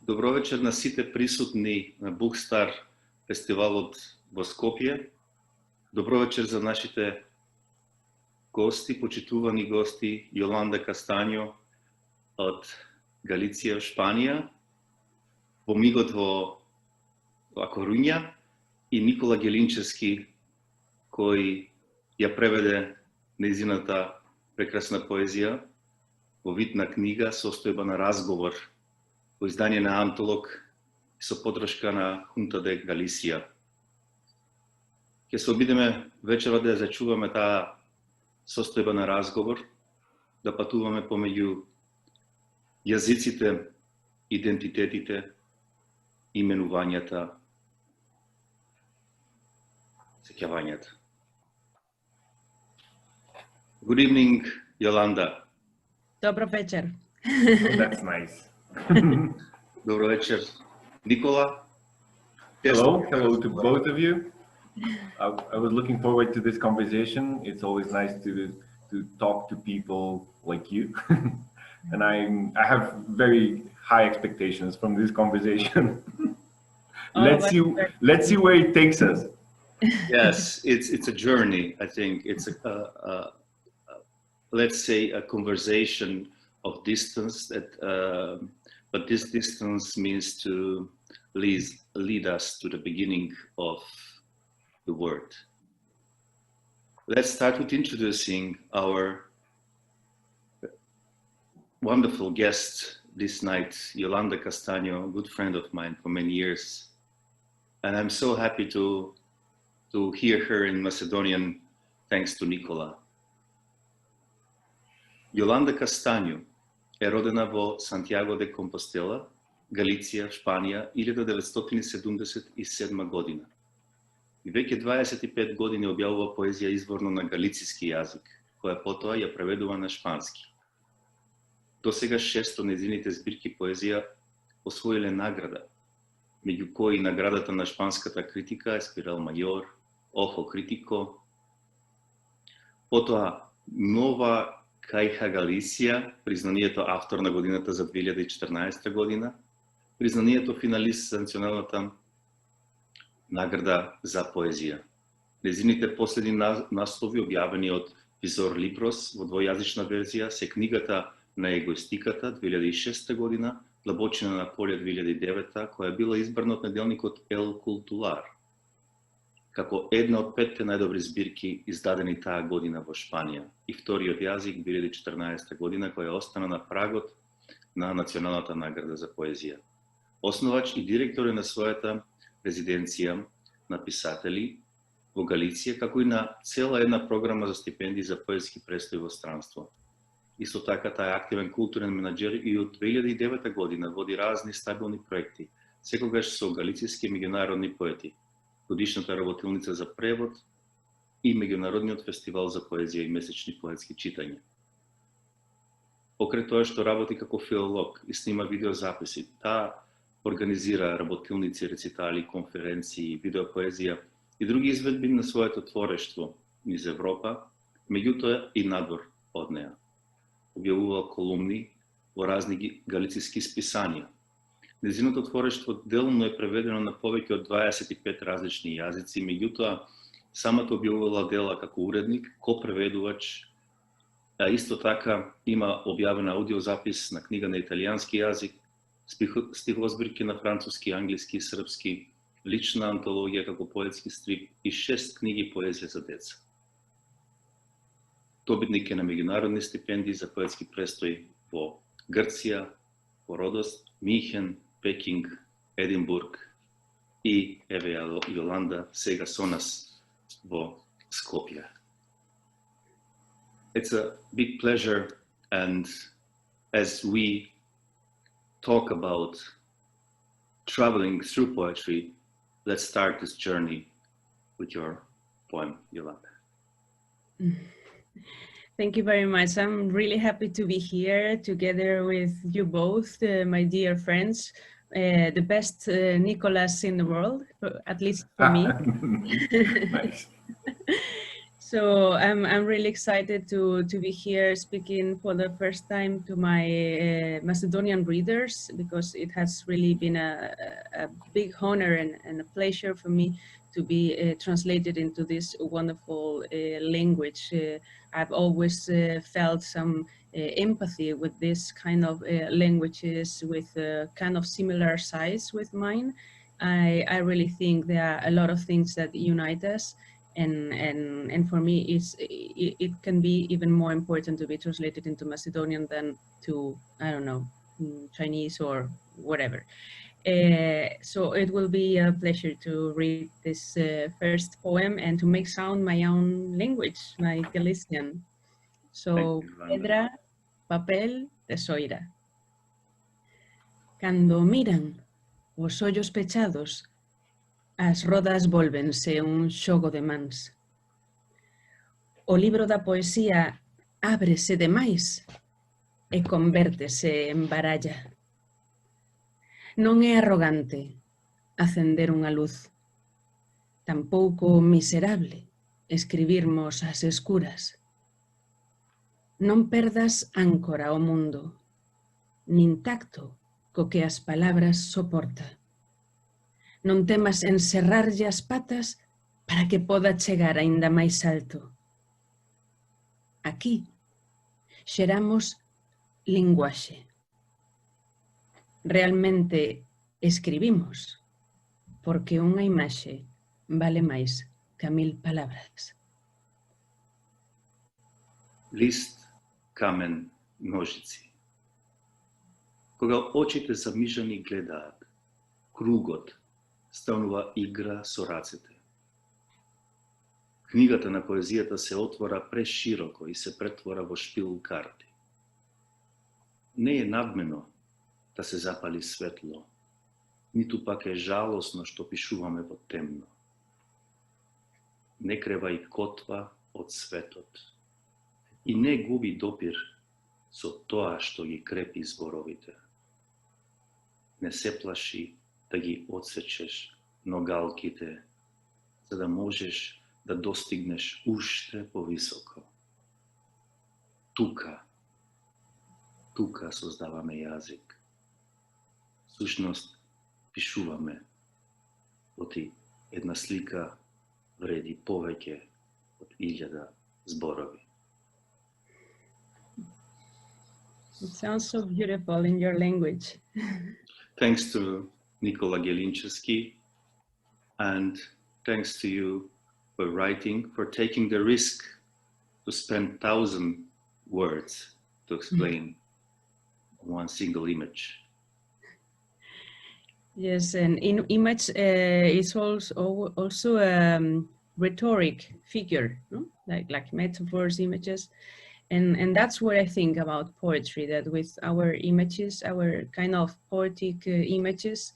Добро вечер на сите присутни на Bookstar фестивалот во Скопје. Добро вечер за нашите гости, почитувани гости, Йоланда Castaño од Галиција, Шпанија, во мигот во Корунја и Никола Gjelincheski, кој ја преведе нејзината прекрасна поезија во вид на книга Сосtojba на разговор, во издание на Антолог со подршка на Хунта де Галисија. Ќе се обидеме вечера да ја зачуваме таа Сосtojba на разговор, да патуваме помеѓу јазиците, идентитетите, именувањата, сеќавањата. Good evening, Yolanda. Добро вечер. That's nice. Добро вечер, Nikola. Hello to both of you. I was looking forward to this conversation. It's always nice to talk to people like you, and I have very high expectations from this conversation. Let's see where it takes us. Yes, it's a journey. I think it's let's say a conversation of distance that. But this distance means to lead us to the beginning of the word. Let's start with introducing our wonderful guest this night, Yolanda Castaño, a good friend of mine for many years. And I'm so happy to hear her in Macedonian, thanks to Nikola. Yolanda Castaño е родена во Сантјаго де Компостела, Галиција, Шпанија, 1977 година. И веќе 25 години објавува поезија изворно на галициски јазик, која потоа ја преведува на шпански. До сега 6 нејзините збирки поезија освоиле награда, меѓу кои наградата на шпанската критика Еспирал Мајор, Охо критико, потоа нова Кајха Галисија, признанието автор на годината за 2014 година, признанието финалист за националната награда за поезија. Нејзините последни наслови објавени од Визор Либрос во двојазична верзија се книгата на егоистиката 2006 година, Длабочина на поле 2009, која била избрана од неделникот Ел Култулар, како една од 5 најдобри збирки издадени таа година во Шпанија и вториот јазик 2014 година, која остана на прагот на националната награда за поезија. Основач и директор е на својата резиденција на писатели во Галиција, како и на цела една програма за стипендии за поетски престој во странство. Исто така таа е активен културен менаџер и од 2009 година води разни стабилни проекти, секогаш со галицијски и меѓународни поети, годишната работилница за превод и меѓународниот фестивал за поезија и месечни поетски читања. Покрај тоа што работи како филолог и снима видеозаписи, таа организира работилници, рецитали, конференции, видеопоезија и други изведби на своето творештво низ Европа, меѓутоа и надвор од неа. Објавува колумни во разни галициски списанија. Нејзиното творештво делно е преведено на повеќе од 25 различни јазици, меѓутоа самата објавувала дела како уредник, копреведувач, а исто така има објавена аудиозапис на книга на италијански јазик, стихозбирки на француски, англиски и српски, лична антологија како поетски стрип и 6 книги поезија за деца. Добитник е на меѓународни стипендии за поетски престој во Грција, во Родос, Михен, Пекинг, Единбург и еве Йоланда сега со нас во Скопје. It's a big pleasure, and as we talk about traveling through poetry, let's start this journey with your poem, Yolanda. Thank you very much. I'm really happy to be here together with you both, my dear friends, the best Nicolas in the world, at least for me. Nice. So I'm really excited to be here speaking for the first time to my Macedonian readers, because it has really been a big honor and a pleasure for me to be translated into this wonderful language. I've always felt some empathy with this kind of languages with kind of similar size with mine. I really think there are a lot of things that unite us. And for me, it can be even more important to be translated into Macedonian than to, I don't know, Chinese or whatever. So it will be a pleasure to read this first poem and to make sound my own language, my Galician. So, pedra, papel, tesoira. Cando miran os ollos pechados, as rodas volvense un xogo de mans. O libro da poesía ábrese demais e convértese en baralla. Non é arrogante acender unha luz, tampouco miserable escribirmos ás escuras. Non perdas áncora ao mundo, nin tacto co que as palabras soporta. Non temas encerrarlle as patas para que poda chegar aínda máis alto. Aquí xeramos linguaxe. Realmente escribimos, porque unha imaxe vale máis que 1000 palabras. List, kamen, nožici. Кога очите замижани гледаат, кругот станува игра со рацете. Книгата на поезијата се отвора прешироко и се претвора во шпил карти. Не е надмено да се запали светло, ниту пак е жалосно што пишуваме во темно. Не крева и котва од светот и не губи допир со тоа што ги крепи зборовите. Не се плаши да ги одсечеш ногалките, за да можеш да достигнеш уште повисоко. Тука создаваме јазик. Сушност, пишуваме, оти една слика вреди повеќе од 1000 зборови. It sounds so beautiful in your language. Thanks to Nikola Gjelincheski, and thanks to you for writing, for taking the risk to spend 1,000 words to explain one single image. Yes, and in image is also a rhetoric figure, no? like metaphors, images. And that's what I think about poetry, that with our images, our kind of poetic images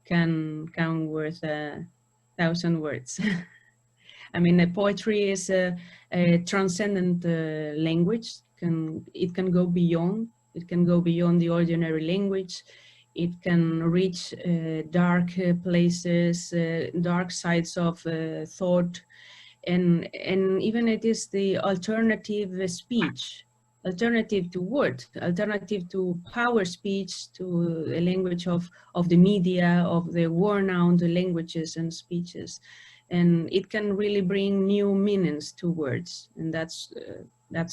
can worth 1,000 words. I mean, poetry is a transcendent language. It can go beyond the ordinary language. It can reach dark places, dark sides of thought. And even it is the alternative speech, alternative to word, alternative to power speech, to the language of the media, of the worn out languages and speeches. And it can really bring new meanings to words. And that's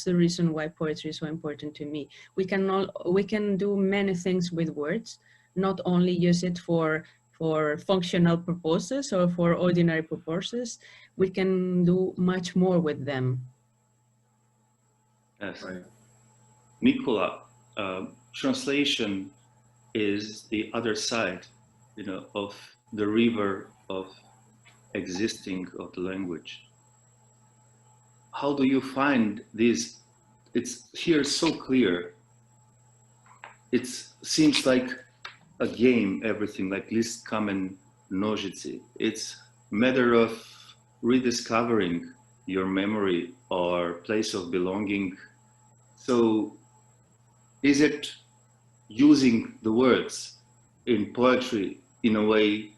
the reason why poetry is so important to me. We can do many things with words, not only use it for functional purposes or for ordinary purposes. We can do much more with them. Yes. Right. Nikola, translation is the other side, of the river of existing of the language. How do you find this? It's here so clear. It seems like a game, everything, like list, kamen, nožici. It's a matter of rediscovering your memory or place of belonging. So is it using the words in poetry in a way,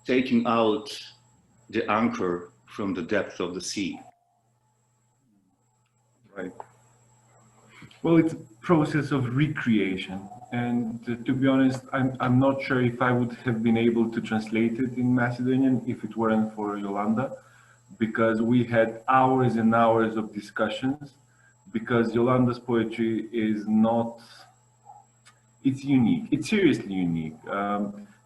taking out the anchor from the depth of the sea. Right. Well, it's a process of recreation, and to be honest, I'm not sure if I would have been able to translate it in Macedonian if it weren't for Yolanda, because we had hours and hours of discussions, because Yolanda's poetry is not, it's unique, it's seriously unique.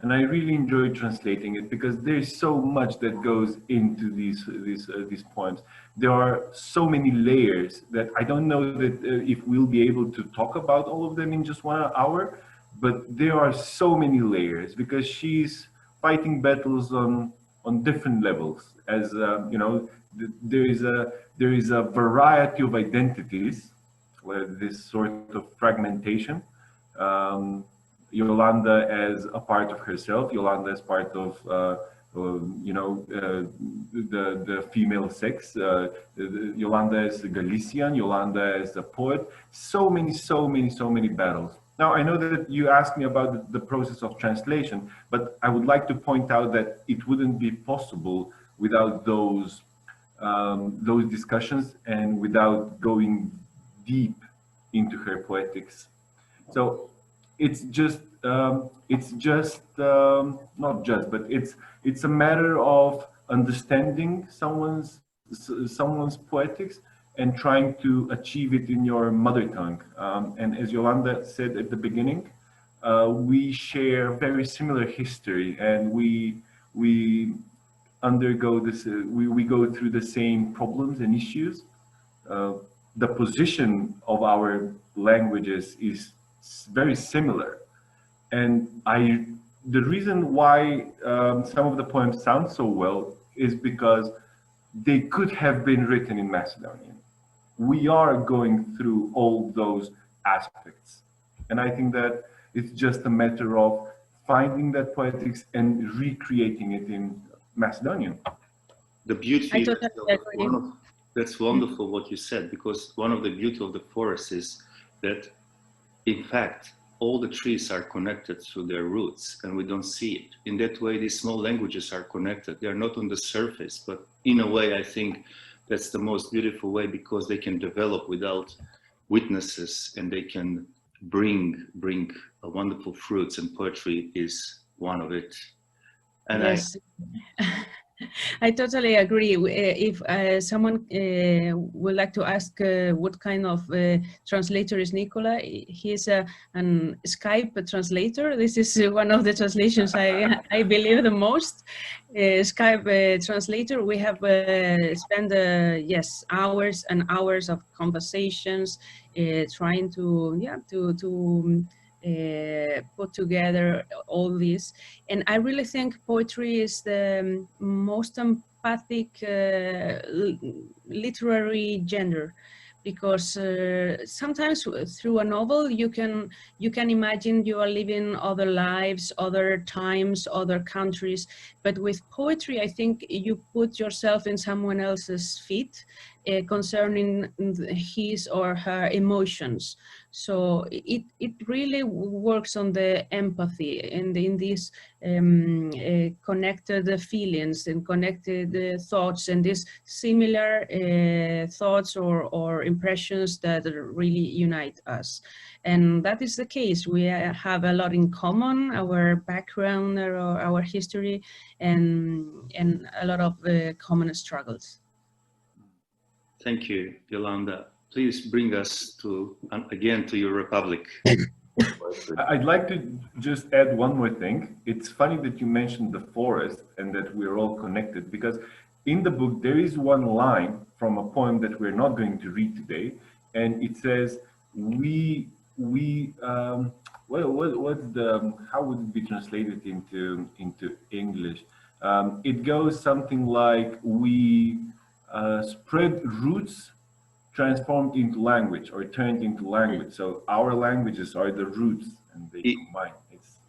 And I really enjoy translating it because there's so much that goes into these poems. There are so many layers that I don't know that if we'll be able to talk about all of them in just 1 hour, but there are so many layers because she's fighting battles on different levels. As you know, there is a variety of identities, this sort of fragmentation. Yolanda as a part of herself, Yolanda as part of you know, the female sex, Yolanda as a Galician, Yolanda as a poet. So many battles. Now I know that you asked me about the process of translation, but I would like to point out that it wouldn't be possible without those discussions and without going deep into her poetics. So it's just not just, but it's a matter of understanding someone's poetics and trying to achieve it in your mother tongue. And as Yolanda said at the beginning, we share very similar history, and we undergo this. We go through the same problems and issues. The position of our languages is very similar, and the reason why some of the poems sound so well is because they could have been written in Macedonian. We are going through all those aspects, and I think that it's just a matter of finding that poetics and recreating it in Macedonian. The beauty, I totally agree. That's wonderful what you said, because one of the beauty of the forest is that, in fact, all the trees are connected through their roots, and we don't see it. In that way, these small languages are connected. They are not on the surface, but in a way, I think that's the most beautiful way, because they can develop without witnesses, and they can bring a wonderful fruits, and poetry is one of it. And yes. I totally agree. If someone would like to ask what kind of translator is Nikola, he's an Skype translator. This is one of the translations I believe the most. Skype translator. We have spent yes, hours and hours of conversations trying to put together all this. And I really think poetry is the most empathic literary genre, because sometimes through a novel you can imagine you are living other lives, other times, other countries, but with poetry I think you put yourself in someone else's feet concerning his or her emotions. So it really works on the empathy and in these connected feelings and connected thoughts, and these similar thoughts or impressions that really unite us. And that is the case. We have a lot in common, our background, our history, and a lot of common struggles. thank you, Yolanda. Please bring us again to your republic. I'd like to just add one more thing. It's funny that you mentioned the forest and that we're all connected, because in the book there is one line from a poem that we're not going to read today, and it says, how would it be translated into English? It goes something like, we spread roots transformed into language, or turned into language. So our languages are the roots, and they combine.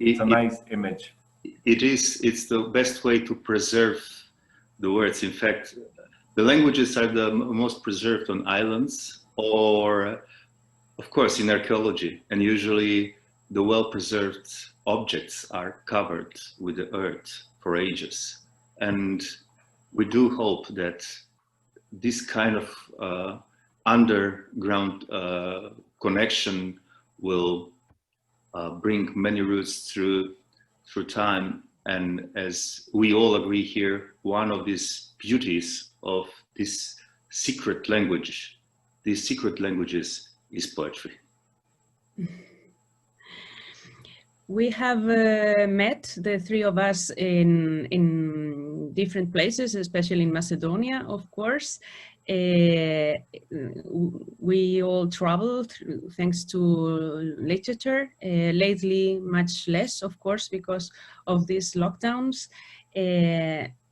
It's a nice image. It's the best way to preserve the words. In fact, the languages are the most preserved on islands, or of course in archaeology, and usually the well-preserved objects are covered with the earth for ages. And we do hope that this kind of underground connection will bring many roots through time. And as we all agree here, one of these beauties of this secret language, these secret languages, is poetry. We have met, the three of us, in different places, especially in Macedonia, of course. We all travel thanks to literature. Lately, much less, of course, because of these lockdowns.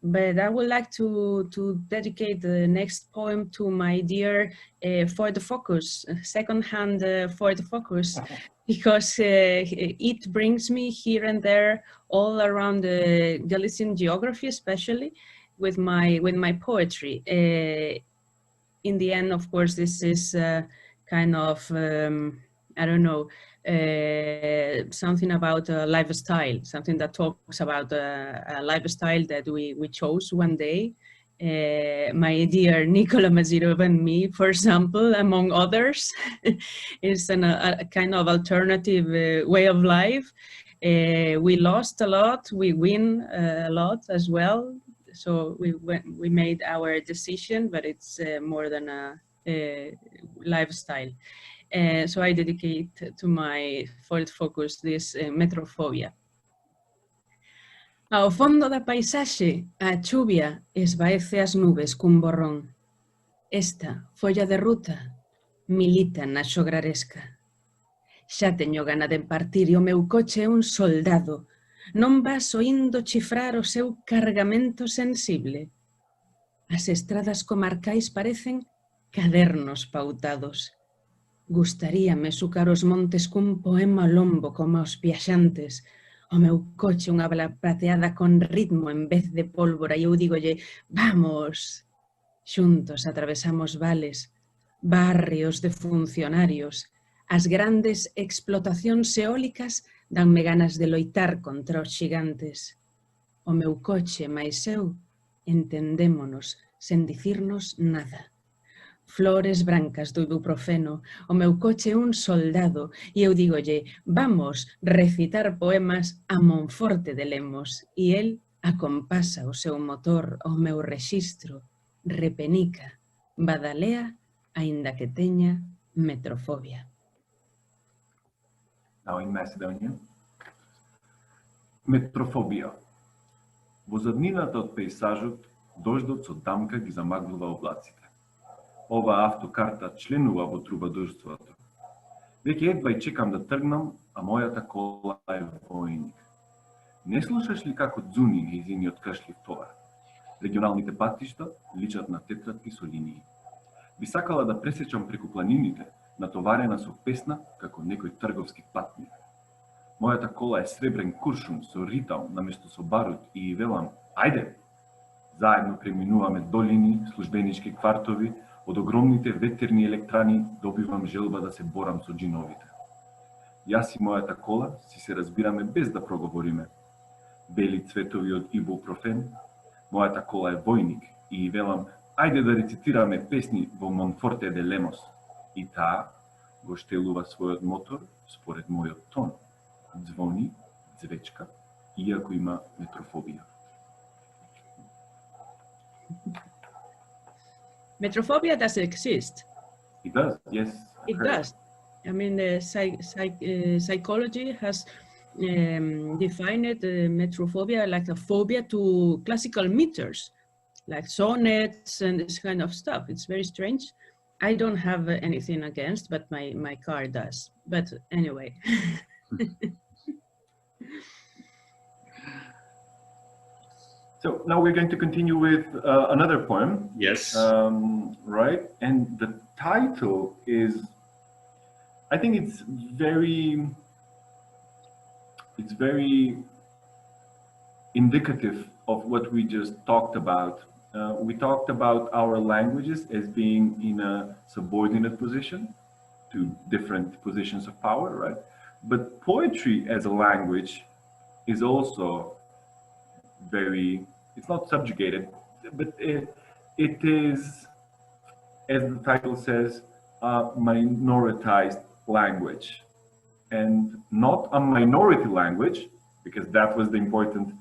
But I would like to dedicate the next poem to my dear For the Focus, second-hand For the Focus, because it brings me here and there all around the Galician geography, especially with my poetry. In the end, of course, this is kind of, I don't know, something about a lifestyle, something that talks about a lifestyle that we chose one day. My dear Nikola, Madjirov and me, for example, among others, is a kind of alternative way of life. We lost a lot, we win a lot as well. So we made our decision, but it's more than a lifestyle. So I dedicate to my For the Focus this metrophobia. Ao fondo da paisaxe, a chuvia esvaece as nubes cun borrón. Esta folla de ruta milita na xograresca. Xa teño gana de partir e o meu coche é un soldado. Non vas oindo chifrar o seu cargamento sensible. As estradas comarcais parecen cadernos pautados. Gustaríame sucar os montes cun poema lombo como aos viaxantes. O meu coche unha bala prateada con ritmo en vez de pólvora e eu digolle, vamos! Xuntos atravesamos vales, barrios de funcionarios. As grandes explotacións eólicas danme ganas de loitar contra os xigantes. O meu coche máis eu entendémonos sen dicirnos nada. Flores brancas do ibuprofeno, o meu coche é un soldado e eu digolle, vamos recitar poemas a Monforte de Lemos e el acompasa o seu motor ao meu rexistro, repenica, badalea, aínda que teña metrofobia. Now in Macedonia. Метрофобија. Во заднината од пејзажот, дождот со дамка ги замаглува облаците. Ова автокарта членува во трубадурството. Веќе едва и чекам да тргнам, а мојата кола е војник. Не слушаш ли како дзуни нејзиниот кршлив товар? Регионалните патишта личат на тетратки со линии. Би сакала да пресечам преку планините, натоварена со песна како некој трговски патник. Мојата кола е сребрен куршум со ритал наместо со барут и велам, ајде! Заедно преминуваме долини, службенички квартови, од огромните ветерни електрани добивам желба да се борам со джиновите. Јас и мојата кола си се разбираме без да проговориме. Бели цветови од ибупрофен, мојата кола е војник и велам, ајде да рецитираме песни во Монфорте де Лемос. И таа го штелува својот мотор според мојот тон. Звони, звечка, иако има метрофобија. Metrophobia does exist. It does, yes. It does. I mean, psychology has defined metrophobia like a phobia to classical meters, like sonnets and this kind of stuff. It's very strange. I don't have anything against, but my car does. But anyway. So now we're going to continue with another poem. Yes. Right, and the title is, I think it's very indicative of what we just talked about. We talked about our languages as being in a subordinate position to different positions of power, right? But poetry as a language is also very, it's not subjugated, it is, as the title says, a minoritized language, and not a minority language, because that was the important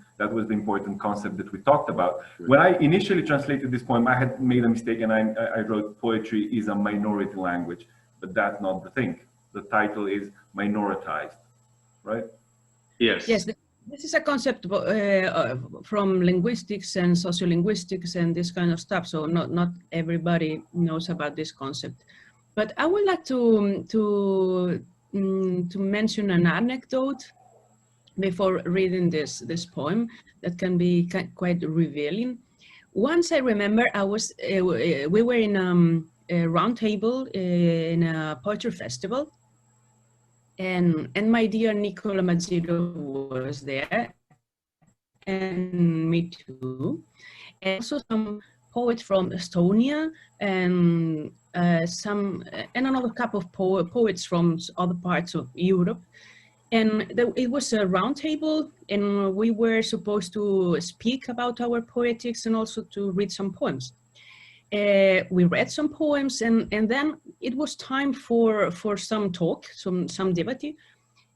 concept that we talked about. When I initially translated this poem, I had made a mistake, and I wrote poetry is a minority language, but that's not the thing. The title is minoritized, right? Yes. Yes, this is a concept from linguistics and sociolinguistics and this kind of stuff. So not everybody knows about this concept. But I would like to mention an anecdote before reading this poem that can be quite revealing. Once I remember, we were in a round table in a poetry festival, and my dear Nikola Madjirov was there, and me too, and also some poet from Estonia, and another couple of poets from other parts of Europe. And it was a round table, and we were supposed to speak about our poetics and also to read some poems. We read some poems, and then it was time for some talk, some debate,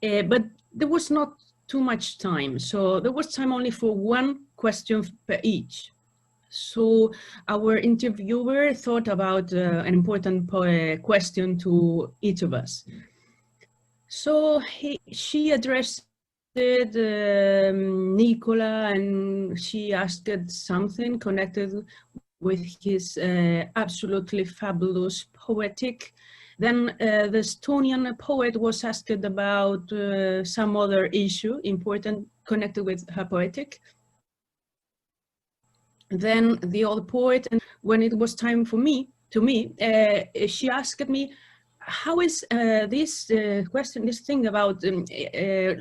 but there was not too much time. So there was time only for one question per each. So our interviewer thought about an important question to each of us. So she addressed Nikola, and she asked something connected with his absolutely fabulous poetic. Then the Estonian poet was asked about some other issue important connected with her poetic. Then the other poet, and when it was time for me, she asked me, how is this thing about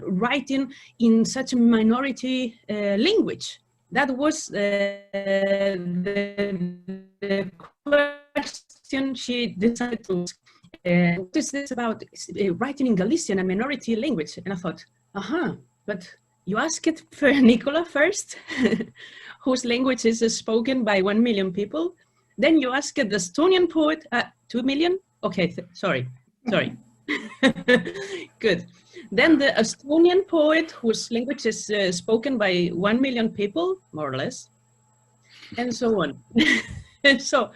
writing in such a minority language? That was the question she decided to ask. What is this about writing in Galician, a minority language? And I thought, but you ask it for Nikola first, whose language is spoken by 1 million people. Then you ask the Estonian poet, 2 million? Okay, sorry. Good. Then the Estonian poet, whose language is spoken by 1 million people, more or less, and so on. So,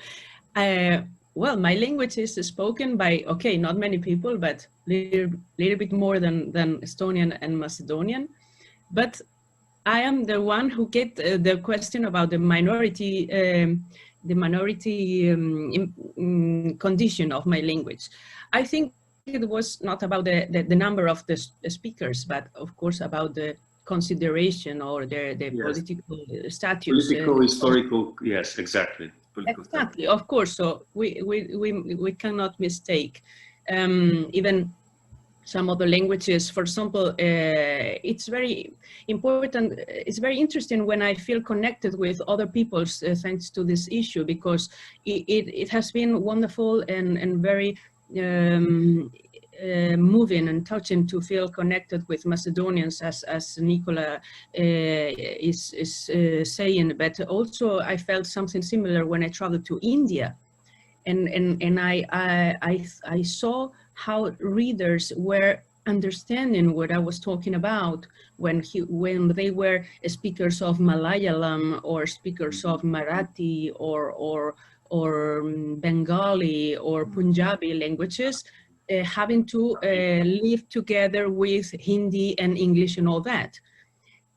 well, my language is spoken by, okay, not many people, but little bit more than Estonian and Macedonian. But I am the one who get the question about the minority condition of my language. I think it was not about the number of the speakers, but of course about the consideration or the yes. Political status. Political, historical, yes, exactly. Exactly, of course. So we cannot mistake. Even some other languages, for example, it's very important. It's very interesting when I feel connected with other people's thanks to this issue, because it has been wonderful and very moving and touching to feel connected with Macedonians, as Nikola is saying. But also I felt something similar when I traveled to India, and I saw how readers were understanding what I was talking about when they were speakers of Malayalam or speakers of Marathi or Bengali or Punjabi languages, having to live together with Hindi and English and all that.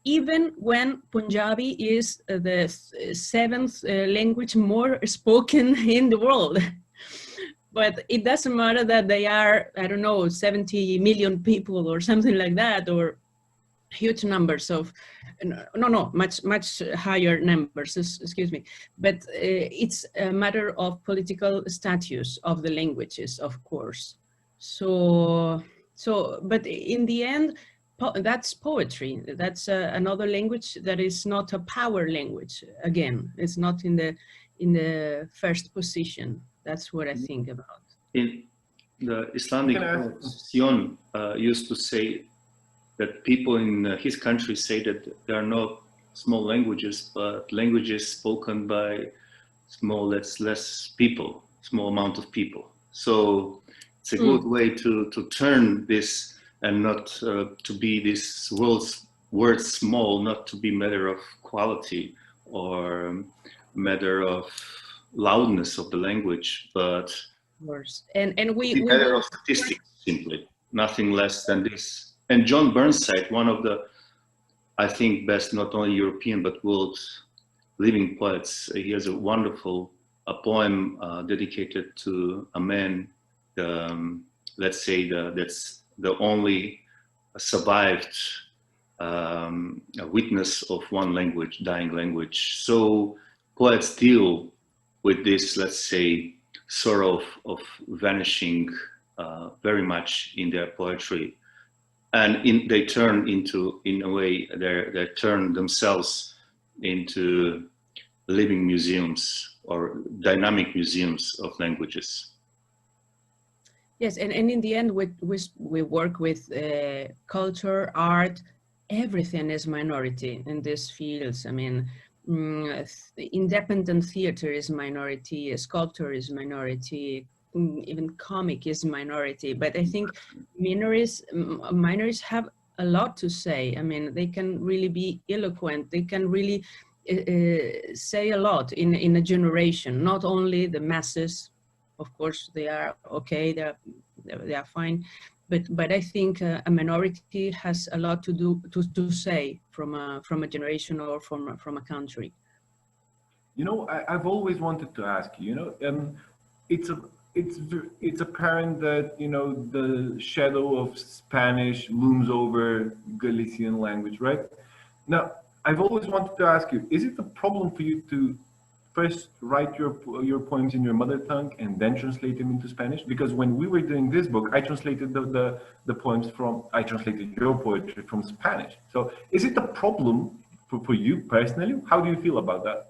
Even when Punjabi is the 7th language more spoken in the world. But it doesn't matter that they are, I don't know, 70 million people or something like that, or huge numbers of, much higher numbers, excuse me. But it's a matter of political status of the languages, of course. So, but in the end, that's poetry. That's another language that is not a power language. Again, it's not in the first position. That's what I think about. In the Islamic Sion used to say that people in his country say that there are no small languages, but languages spoken by less people, small amount of people. So it's a good way to turn this and not to be this word small, not to be matter of quality or matter of loudness of the language, but and we matter of statistics, simply, nothing less than this. And John Burnside, one of the, I think, best not only European but world living poets, he has a wonderful poem dedicated to a man, let's say that's the only survived a witness of one language, dying language. So poets deal with this, let's say, sort of vanishing very much in their poetry, and they turn into, in a way, they turn themselves into living museums or dynamic museums of languages. Yes, and in the end, we work with culture, art, everything is minority in these fields. I mean, independent theater is minority, sculpture is minority, even comic is minority. But I think minorities have a lot to say. I mean, they can really be eloquent. They can really say a lot in a generation. Not only the masses, of course, they are okay. They are fine. But I think a minority has a lot to say from a generation or from a country. You know, I've always wanted to ask you. You know, it's apparent that, you know, the shadow of Spanish looms over Galician language, right? Now, I've always wanted to ask you: is it a problem for you to first write your poems in your mother tongue and then translate them into Spanish? Because when we were doing this book, I translated the poems I translated your poetry from Spanish. So is it a problem for you personally? How do you feel about that?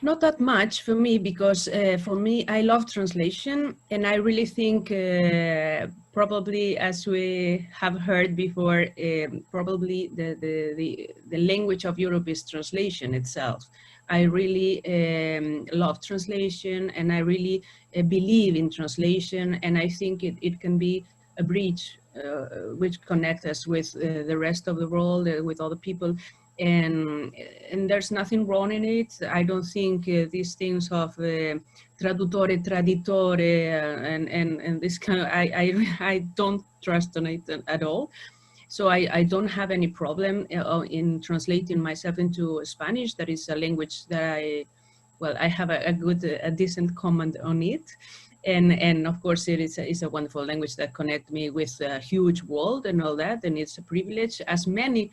Not that much for me, because for me, I love translation, and I really think probably, as we have heard before, probably the language of Europe is translation itself. I really love translation, and I really believe in translation, and I think it can be a bridge which connects us with the rest of the world, with other people. And there's nothing wrong in it. I don't think these things of traduttore, traditore, and this kind of, I don't trust on it at all. So I don't have any problem in translating myself into Spanish. That is a language that I have a decent comment on it. And of course, it's a wonderful language that connects me with a huge world and all that. And it's a privilege. As many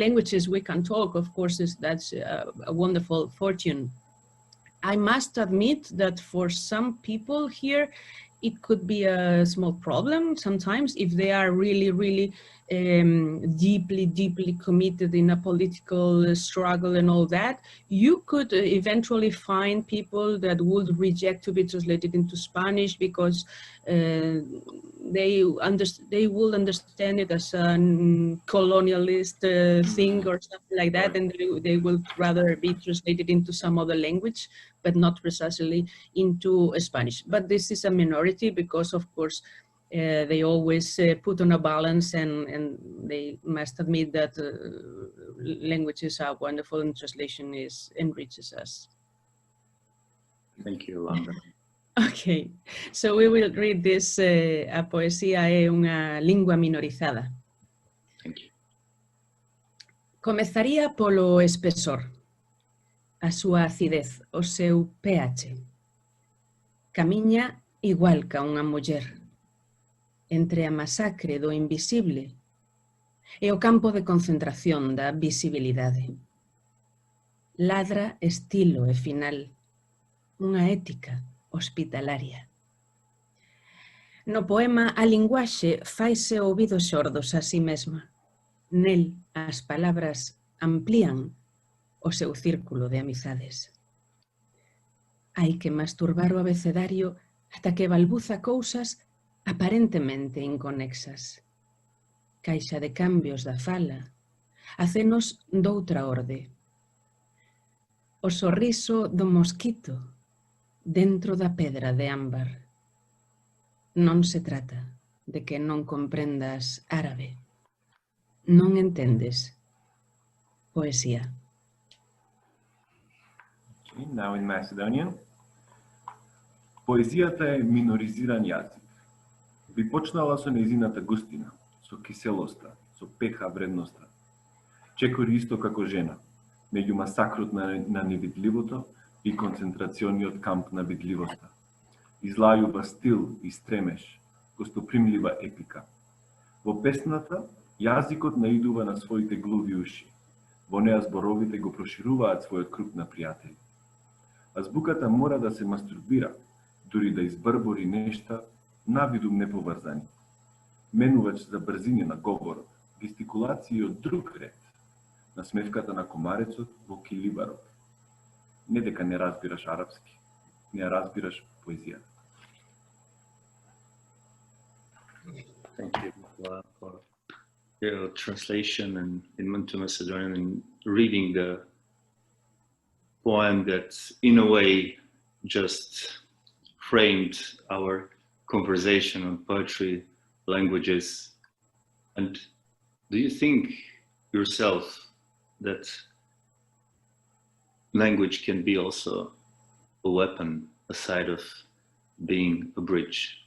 languages we can talk, of course, that's a wonderful fortune. I must admit that for some people here, it could be a small problem sometimes if they are really, really deeply committed in a political struggle and all that. You could eventually find people that would reject to be translated into Spanish because they will understand it as a colonialist thing or something like that, and they will rather be translated into some other language, but not precisely into Spanish. But this is a minority because, of course, they always put on a balance, and they must admit that languages are wonderful and translation enriches us. Thank you, Yolanda. Okay, so we will read this. A poesía é unha lingua minorizada. Thank you. Comezaría polo espesor, a súa acidez, o seu pH. Camiña igual ca unha muller, entre a masacre do invisible e o campo de concentración da visibilidade. Ladra estilo e final, unha ética hospitalaria. No poema, a linguaxe faise ouvidos xordos a si mesma. Nel, as palabras amplían o seu círculo de amizades. Hai que masturbar o abecedario ata que balbuza cousas aparentemente inconexas. Caixa de cambios da fala, Hacenos doutra orde. O sorriso do mosquito dentro da pedra de ámbar. Non se trata de que non comprendas árabe. Non entendes poesía. Okay, now in Macedonian. Поезијата е миноризиран јазик. Би почнала со нејзината густина, со киселоста, со пеха вредноста. Чекори исто како жена, меѓу масакрот на невидливото и концентрацијниот камп на видливоста. Излајува стил и стремеш, гостопримлива епика. Во песната, јазикот наидува на своите глуви уши. Во неа зборовите го прошируваат својот круг на пријатели. Азбуката мора да се мастурбира, дури да избрбори нешта навидум неповрзани. Менувач за брзине на говорот, гестикулации од друг ред, насмевката на комарецот во килибарот. Не дека не разбираш арапски, не разбираш поезија. Thank you, Nikola, for your translation and into Macedonian and reading the poem that, in a way, just framed our conversation on poetry, languages. And do you think yourself that language can be also a weapon, aside of being a bridge?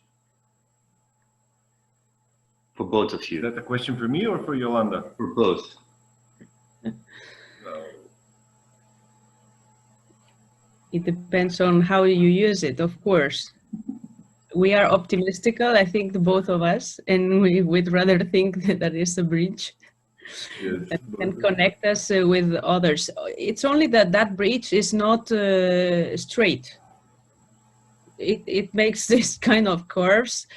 For both of you. Is that a question for me or for Yolanda? For both. It depends on how you use it, of course. We are optimistical, I think, the both of us, and we would rather think that is a bridge Yes, that can connect us with others. It's only that that bridge is not straight. It makes this kind of curves,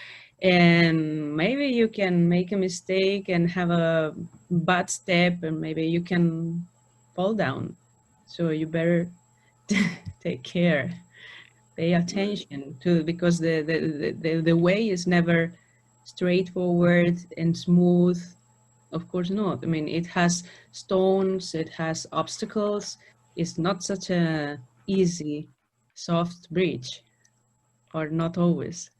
and maybe you can make a mistake and have a bad step, and maybe you can fall down. So you better take care, pay attention to, because the way is never straightforward and smooth. Of course not. I mean, it has stones, it has obstacles. It's not such a easy, soft bridge, or not always.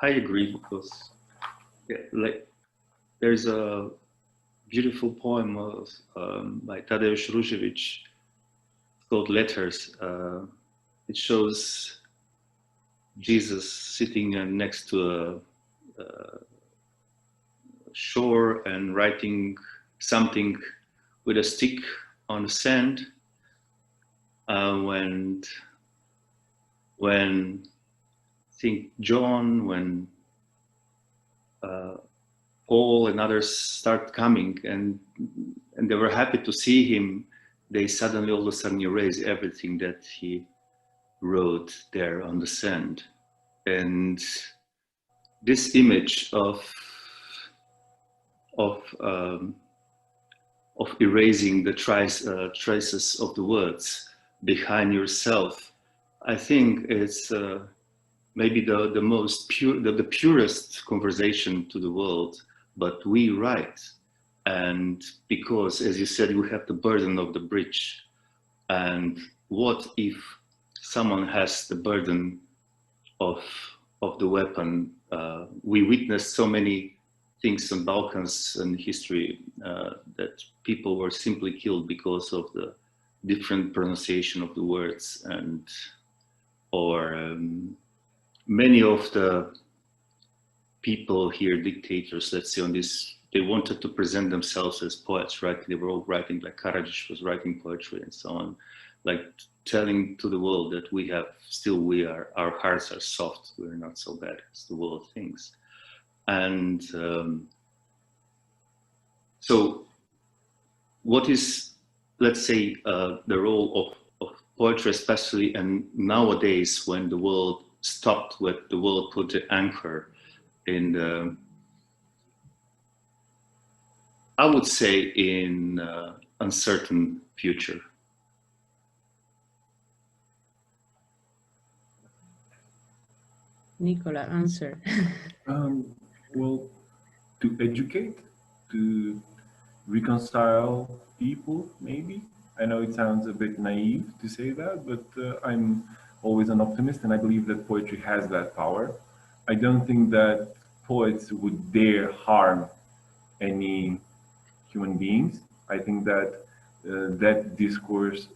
I agree, because like there's a beautiful poem of, by Tadeusz Różewicz called Letters. It shows Jesus sitting next to a shore and writing something with a stick on the sand. When I think John, when Paul and others start coming, and they were happy to see him, they suddenly all of a sudden erase everything that he wrote there on the sand. And this image of erasing the traces of the words behind yourself, I think it's maybe the most pure, the purest conversation to the world. But we write, and because, as you said, we have the burden of the bridge. And what if someone has the burden of the weapon? We witnessed so many things in Balkans and history that people were simply killed because of the different pronunciation of the words, and or many of the people here, dictators, let's say, on this, they wanted to present themselves as poets, right? They were all writing, like Karadzic was writing poetry and so on, like telling to the world that we have, still we are, our hearts are soft, we're not so bad as the world thinks. And so what is, let's say, the role of poetry, especially, and nowadays when the world stopped, when the world put the anchor in the, I would say, in uncertain future? Nikola, answer. Well, to educate to reconcile people, maybe. I know it sounds a bit naive to say that, but I'm always an optimist, and I believe that poetry has that power. I don't think that poets would dare harm any human beings. I think that that discourse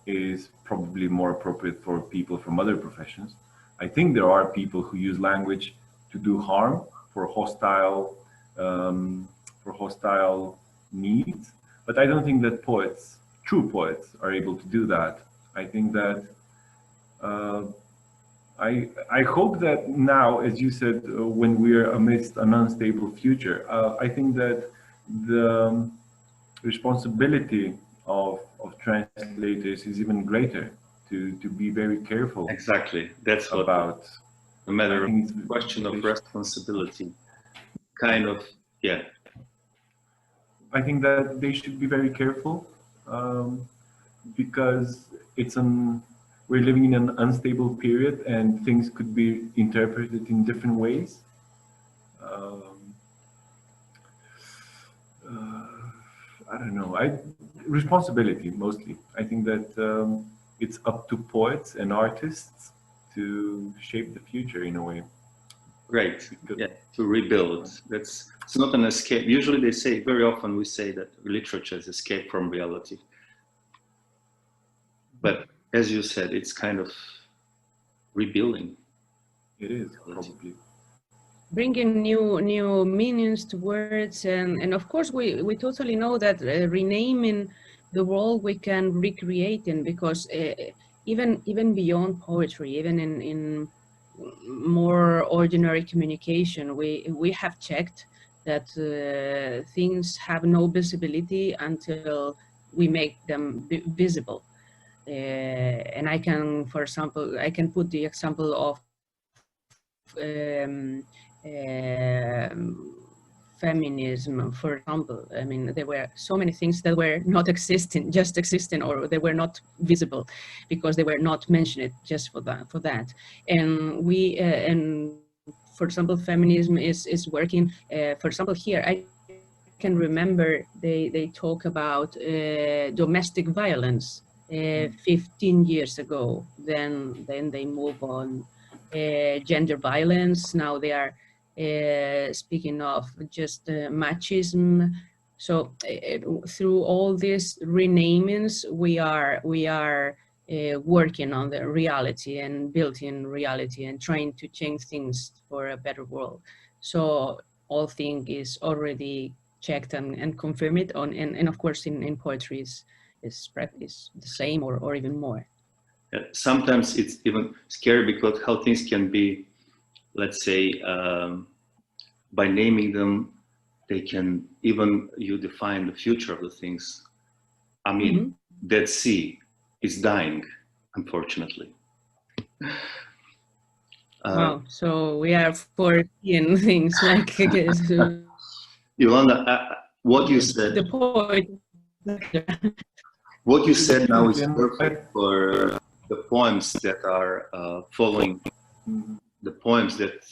is probably more appropriate for people from other professions. I think there are people who use language to do harm for hostile needs, but I don't think that poets, true poets, are able to do that. I think that I hope that now, as you said, when we're amidst an unstable future, I think that the responsibility of translators is even greater to be very careful. Exactly. That's what about a matter of question of responsibility. Kind of, yeah. I think that they should be very careful because we're living in an unstable period and things could be interpreted in different ways. I don't know. Responsibility mostly. I think that it's up to poets and artists to shape the future in a way. Great. Yeah, to rebuild. It's not an escape. Usually they say, very often we say that literature is escape from reality. But as you said, it's kind of rebuilding. It is, probably. Bringing new meanings to words, and of course we totally know that renaming the world we can recreate in, because even beyond poetry, even in more ordinary communication, we have checked that things have no visibility until we make them visible. And I can, for example, I can put the example of feminism, for example. I mean, there were so many things that were not just existing, or they were not visible because they were not mentioned just for that. And we, and for example, feminism is working. For example, here I can remember they talk about domestic violence 15 years ago. Then they move on. Gender violence. Now they are speaking of just machismo. So through all these renamings, we are working on the reality and building reality and trying to change things for a better world. So all thing is already checked and confirmed on, and of course in poetry is the same or even more. Sometimes it's even scary because how things can be, let's say, by naming them, they can even, you define the future of the things. I mean, Dead Sea is dying, unfortunately. Wow, so we are foreseeing things like Yolanda, what you said, the poet. What you said now is perfect for the poems that are following, the poems that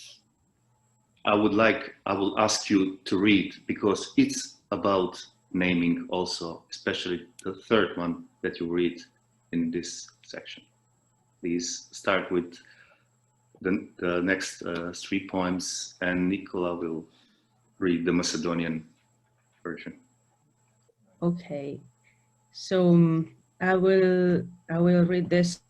I will ask you to read, because it's about naming also, especially the third one that you read in this section. Please start with the next 3 poems, and Nikola will read the Macedonian version. Okay, so I will read this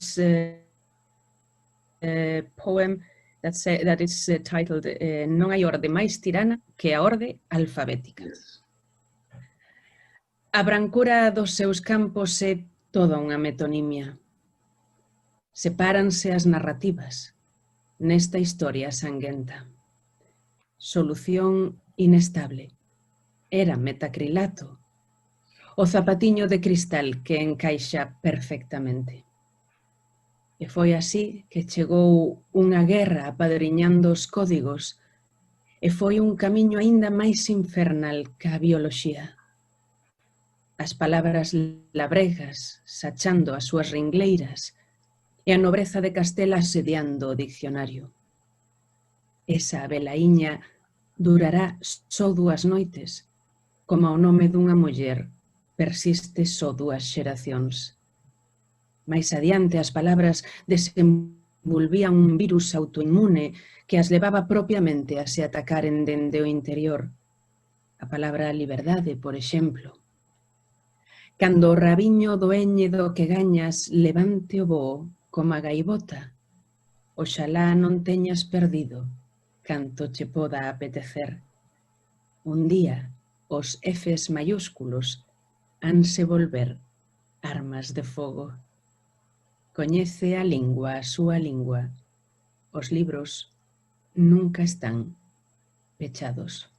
poem that is titled "Non hai orde mais tirana que a orde alfabética". Yes. A brancura dos seus campos é toda unha metonimia. Sepáranse as narrativas nesta historia sanguenta. Solución inestable. Era metacrilato. O zapatiño de cristal que encaixa perfectamente. E foi así que chegou unha guerra apadriñando os códigos, e foi un camiño aínda máis infernal que a bioloxía. As palabras labregas sachando as súas ringleiras e a nobreza de Castela asediando o diccionario. Esa velaíña durará só 2 noites como o nome dunha muller, persiste só 2 xeracións. Mais adiante as palabras desenvolvían un virus autoinmune que as levaba propiamente a se atacaren dende o interior. A palabra liberdade, por exemplo. Cando o rabiño doeñe do que gañas levante o voo como a gaivota, oxalá non teñas perdido canto che poda apetecer. Un día os Fs maiúsculos hanse volver armas de fogo. Coñece a lingua a súa lingua. Os libros nunca están pechados.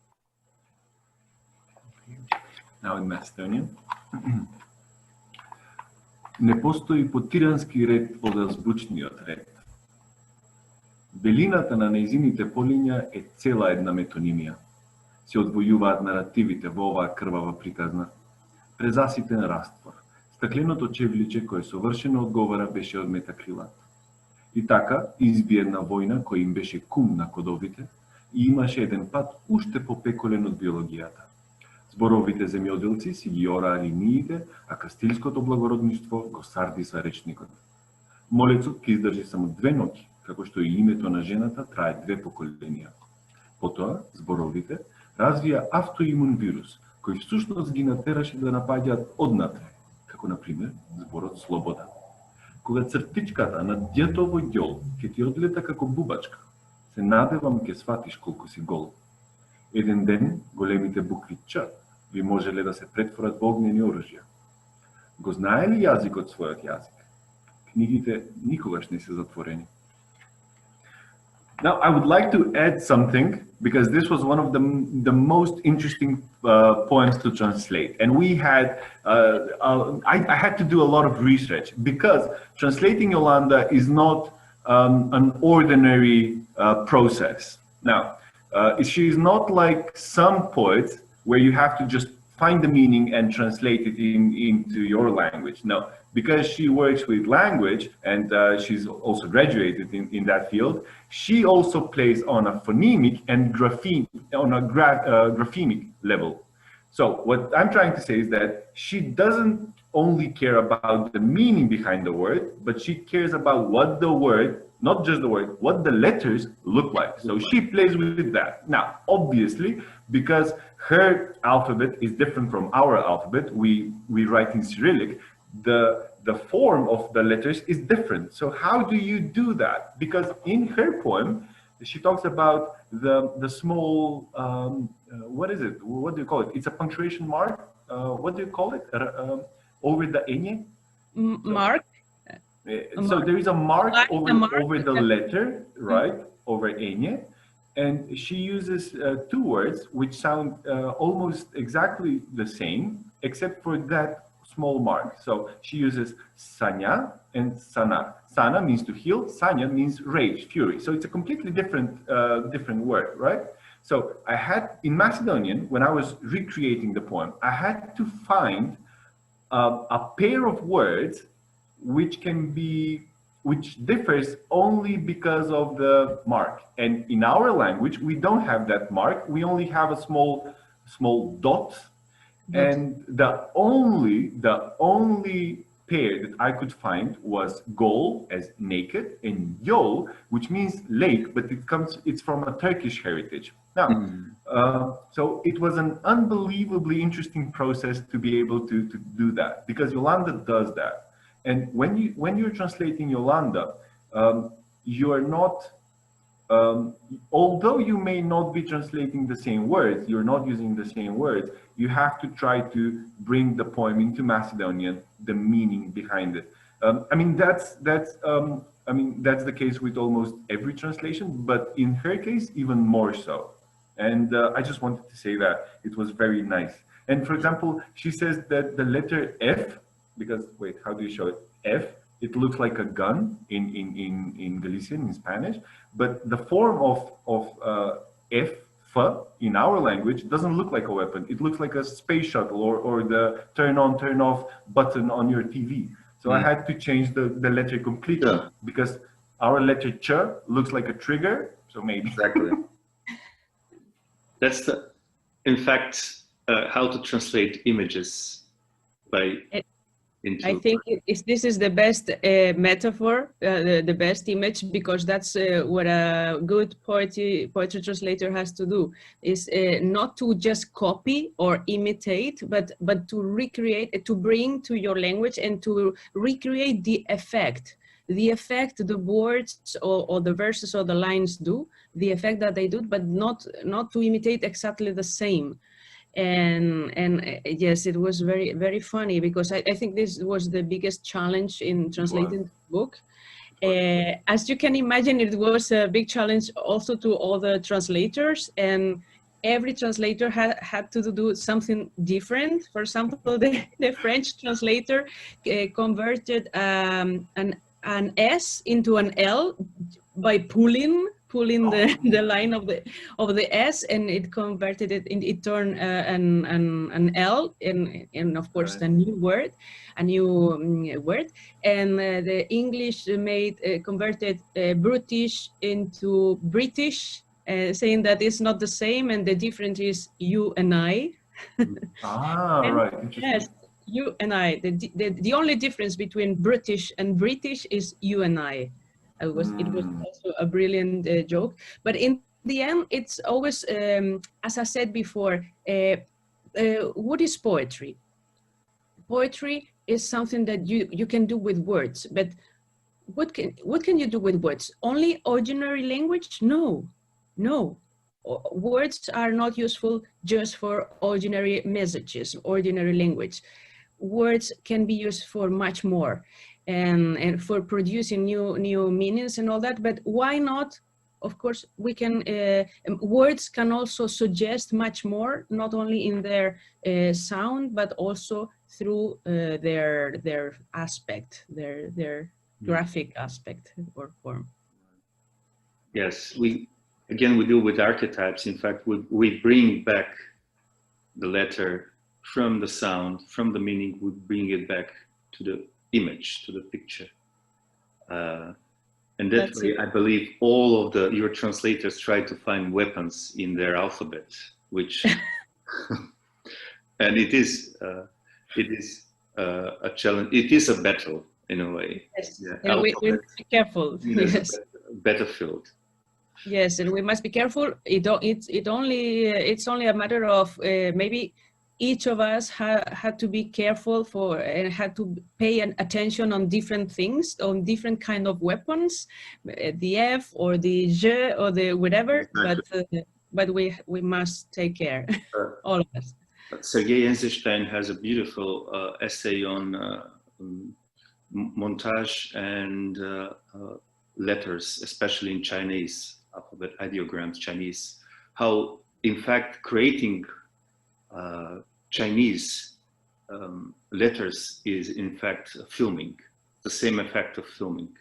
Now in Macedonian. Не постои потирански ред од азбучниот ред. Белината на нејзините полиња е цела една метонимија. Се одвојуваат наративите во оваа крвава приказна. Презаситен раствор. Стакленото чевличе кое совршено одговара беше од метакрилат. И така изби една војна која им беше кум на кодовите и имаше еден пат уште попеколен од биологијата. Зборовите земјоделци си ги ораа линиите, а кастилското благородништво го сардиса речникот. Молецот ќе издржи само 2 ноќи, како што и името на жената трае 2 поколенија. Потоа, зборовите развија автоимун вирус, кој всушност ги натераше да напаѓаат однатре, како например зборот слобода. Кога цртичката на дјетово ѓол ќе ти одлета како бубачка, се надевам ќе сватиш колку си гол. Еден ден големите букви Ч би можеле да се претворат во огнени оружја. Го знае ли јазикот својот јазик? Книгите никогаш не се затворени. Now, I would like to add something, because this was one of the most interesting poems to translate. And we had, I had to do a lot of research, because translating Yolanda is not an ordinary process. Now, she's not like some poets where you have to just find the meaning and translate it into your language. No, because she works with language and she's also graduated in that field, she also plays on a phonemic and graphemic level. So what I'm trying to say is that she doesn't only care about the meaning behind the word, but she cares about what the word, not just the word, what the letters look like. So she plays with that. Now, obviously, because her alphabet is different from our alphabet, we write in Cyrillic, the form of the letters is different. So how do you do that? Because in her poem, she talks about the small, what is it? What do you call it? It's a punctuation mark. What do you call it? Over the ñ? Mark? So there is a mark over the letter, right? Over ñ. And she uses 2 words which sound almost exactly the same, except for that small mark. So she uses sanya and sana. Sana means to heal, sanya means rage, fury. So it's a completely different word, right? So I had, in Macedonian, when I was recreating the poem, I had to find a pair of words which differs only because of the mark. And in our language, we don't have that mark. We only have a small dot. And the only pair that I could find was gol, as naked, and yol, which means lake, but it's from a Turkish heritage. Now, so it was an unbelievably interesting process to be able to do that, because Yolanda does that. And when you're translating Yolanda, you are not, although you may not be translating the same words, you're not using the same words, you have to try to bring the poem into Macedonian, the meaning behind it. I mean, that's the case with almost every translation, but in her case, even more so. And I just wanted to say that it was very nice. And for example, she says that the letter F, because wait, how do you show it? F, it looks like a gun in Galician, in Spanish, but the form of F in our language doesn't look like a weapon. It looks like a space shuttle or the turn on, turn off button on your TV. So I had to change the letter completely because our letter Ch looks like a trigger. So maybe. Exactly. In fact, how to translate images into. I think this is the best metaphor, the best image, because that's what a good poetry translator has to do, is not to just copy or imitate, but to recreate, to bring to your language and to recreate the effect the words or the verses or the lines do, the effect that they do, but not to imitate exactly the same. And yes, it was very, very funny, because I think this was the biggest challenge in translating the book. As you can imagine, it was a big challenge also to all the translators, and every translator had to do something different. For example, the French translator converted an S into an L by pulling the line of the S, and it converted it, it turned an L in of course a new word, and the English converted British into British, saying that it's not the same, and the difference is you and I. Right. Interesting. Yes, you and I. The only difference between British and British is you and I. It was also a brilliant joke. But in the end, it's always, as I said before, what is poetry? Poetry is something that you can do with words. But what can you do with words? Only ordinary language? No. Words are not useful just for ordinary messages, ordinary language. Words can be used for much more, and for producing new meanings and all that. But why not? Of course, we can. Words can also suggest much more, not only in their sound, but also through their aspect, their graphic aspect or form. Yes, we deal with archetypes. In fact, we bring back the letter from the sound, from the meaning. We bring it back to the image, to the picture. And that way, I believe all of your translators try to find weapons in their alphabet, which, and it is a challenge. It is a battle in a way. Yes, yeah, and we must be careful. Yes. Battlefield. Yes, and we must be careful. It's only a matter of maybe each of us had to be careful and had to pay attention on different things, on different kind of weapons, the F or the J or the whatever. Exactly. But we must take care, all of us. Sergei Eisenstein has a beautiful essay on montage and letters, especially in Chinese alphabet, ideograms, Chinese. How, in fact, creating Chinese letters is in fact filming, the same effect of filming.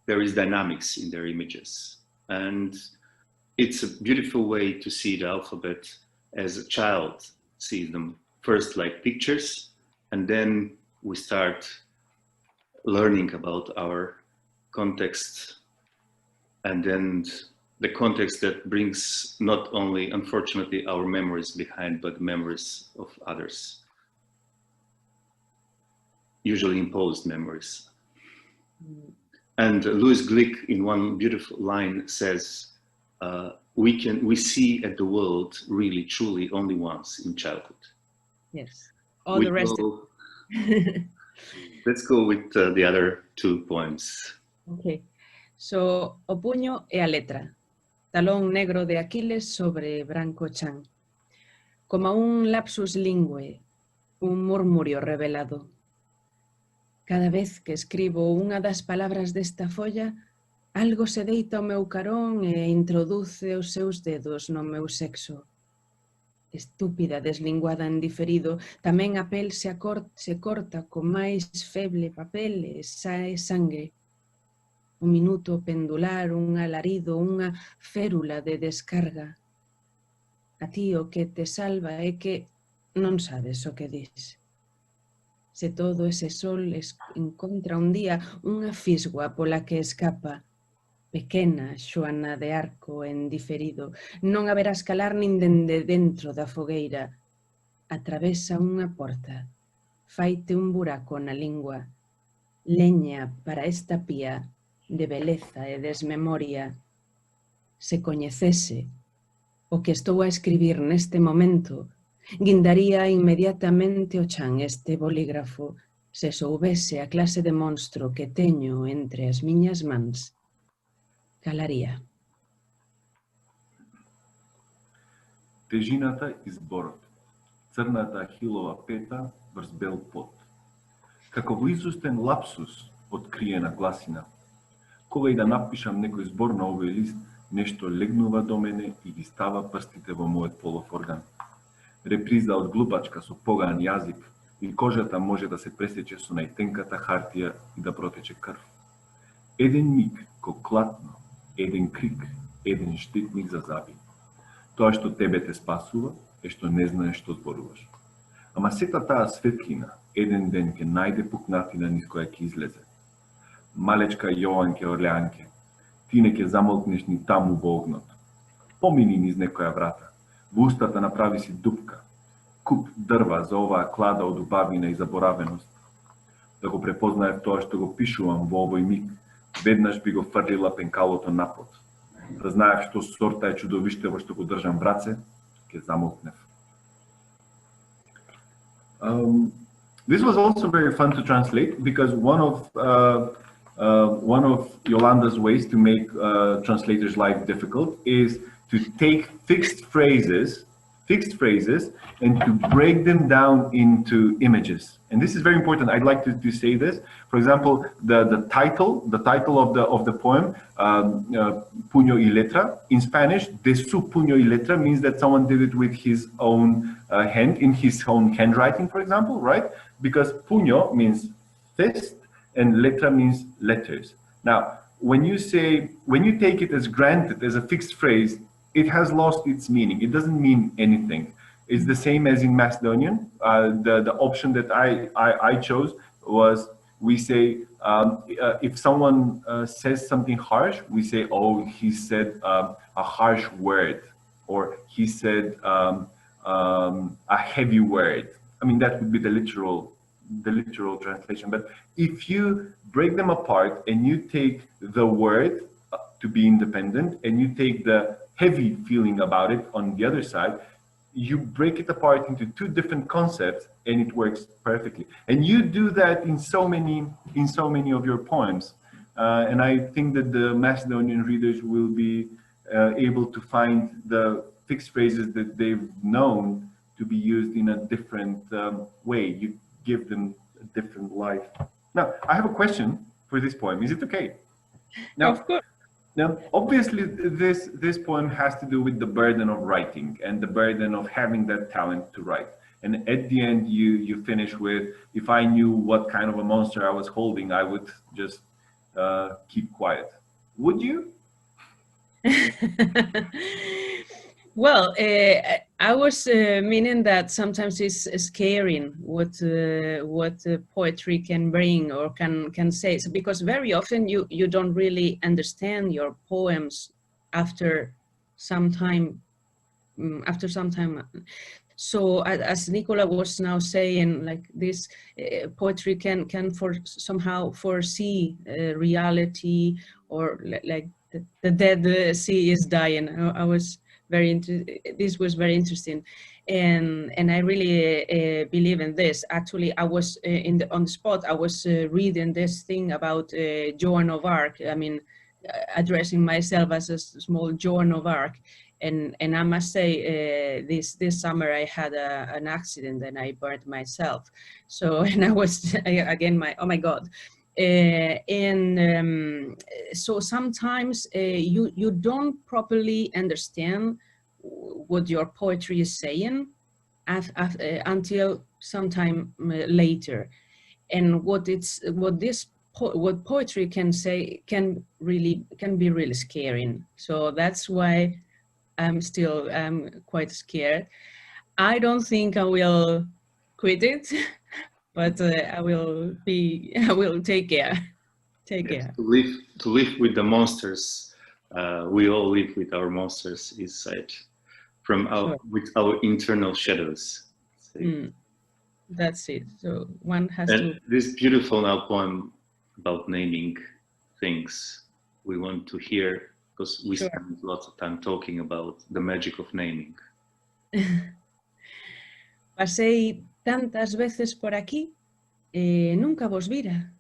There is dynamics in their images, and it's a beautiful way to see the alphabet as a child sees them, first like pictures, and then we start learning about our context, and then the context that brings not only, unfortunately, our memories behind, but memories of others, usually imposed memories. And Louis Glick, in one beautiful line, says, we see at the world really, truly only once in childhood. Yes, all the rest. Let's go with the other two poems. Okay, so O puño e a letra. Talón negro de Aquiles sobre branco chan. Como un lapsus lingue, un murmurio revelado. Cada vez que escribo unha das palabras desta folla, algo se deita ao meu carón e introduce os seus dedos no meu sexo. Estúpida deslinguada en diferido, tamén a pel se corta co máis feble papel e sae sangue. Un minuto pendular, un alarido, unha férula de descarga. A ti o que te salva é que non sabes o que dis. Se todo ese sol encontra un día unha fisgua pola que escapa, pequena Xoana de Arco en diferido, non haberá escalar nin dende dentro da fogueira. atravesa unha porta, faite un buraco na lingua, leña para esta pía de beleza e desmemoria. Se coñecese o que estou a escribir neste momento, guindaría inmediatamente o chan este bolígrafo se soubese a clase de monstro que teño entre as miñas mans. Calaría. Тежината и зборот. Црната ахилова пета врз бел пот. Како во изустен лапсус откриена гласина. Кога и да напишам некој збор на овој лист, нешто легнува до мене и ги става прстите во мојот полов орган. Реприза од глупачка со поган јазик и кожата може да се пресече со најтенката хартија и да протече крв. Еден миг, ко клатно, еден крик, еден штитник за заби. Тоа што тебе те спасува е што не знаеш што зборуваш. Ама сета таа светлина еден ден ќе најде пукнатина низ која ќе излезе. Малечка Јоанке Орлеанке, ти не ќе замолкнеш ни таму во огнот. Помини низ некоја врата, во устата направи си дупка, куп дрва за оваа клада од убавина и заборавеност. Да го препознаев тоа што го пишувам во овој миг, веднаш би го фрлила пенкалото напод. Да знаев што сорта е чудовиштево што го држам в раце, ќе замолкнев. This was also very fun to translate because one of Yolanda's ways to make translators' life difficult is to take fixed phrases and to break them down into images. And this is very important. I'd like to say this. For example, the title of the poem, Puño y Letra, in Spanish, de su puño y letra means that someone did it with his own hand, in his own handwriting, for example, right? Because puño means fist and letra means letters. Now, when you take it as granted, as a fixed phrase, it has lost its meaning. It doesn't mean anything. It's the same as in Macedonian. The option that I chose was, we say, if someone says something harsh, we say, oh, he said a harsh word, or he said a heavy word. I mean, that would be the literal translation. But if you break them apart and you take the word to be independent and you take the heavy feeling about it on the other side, you break it apart into two different concepts and it works perfectly. And you do that in so many of your poems. And I think that the Macedonian readers will be able to find the fixed phrases that they've known to be used in a different way. You give them a different life. Now, I have a question for this poem. Is it okay? Now, of course. Now, obviously, this poem has to do with the burden of writing and the burden of having that talent to write. And at the end, you finish with, if I knew what kind of a monster I was holding, I would just keep quiet. Would you? Well, I was meaning that sometimes it's scaring what poetry can bring or can say. So, because very often you don't really understand your poems after some time. So as Nikola was now saying, like this, poetry can somehow foresee reality, or like the dead sea is dying. I was this was very interesting, and I really believe in this. Actually, I was on the spot. I was reading this thing about Joan of Arc. I mean, addressing myself as a small Joan of Arc, and I must say, this summer I had an accident and I burned myself. So, and I was again oh my God. So sometimes you don't properly understand what your poetry is saying until sometime later, and what poetry can say can be really scary. So that's why I'm quite scared. I don't think I will quit it. But I will take care. To live with the monsters. We all live with our monsters inside, with our internal shadows. That's it. So one has and to. this beautiful now poem about naming things we want to hear, because we Sure. spend lots of time talking about the magic of naming. Pasei tantas veces por aquí e nunca vos vira.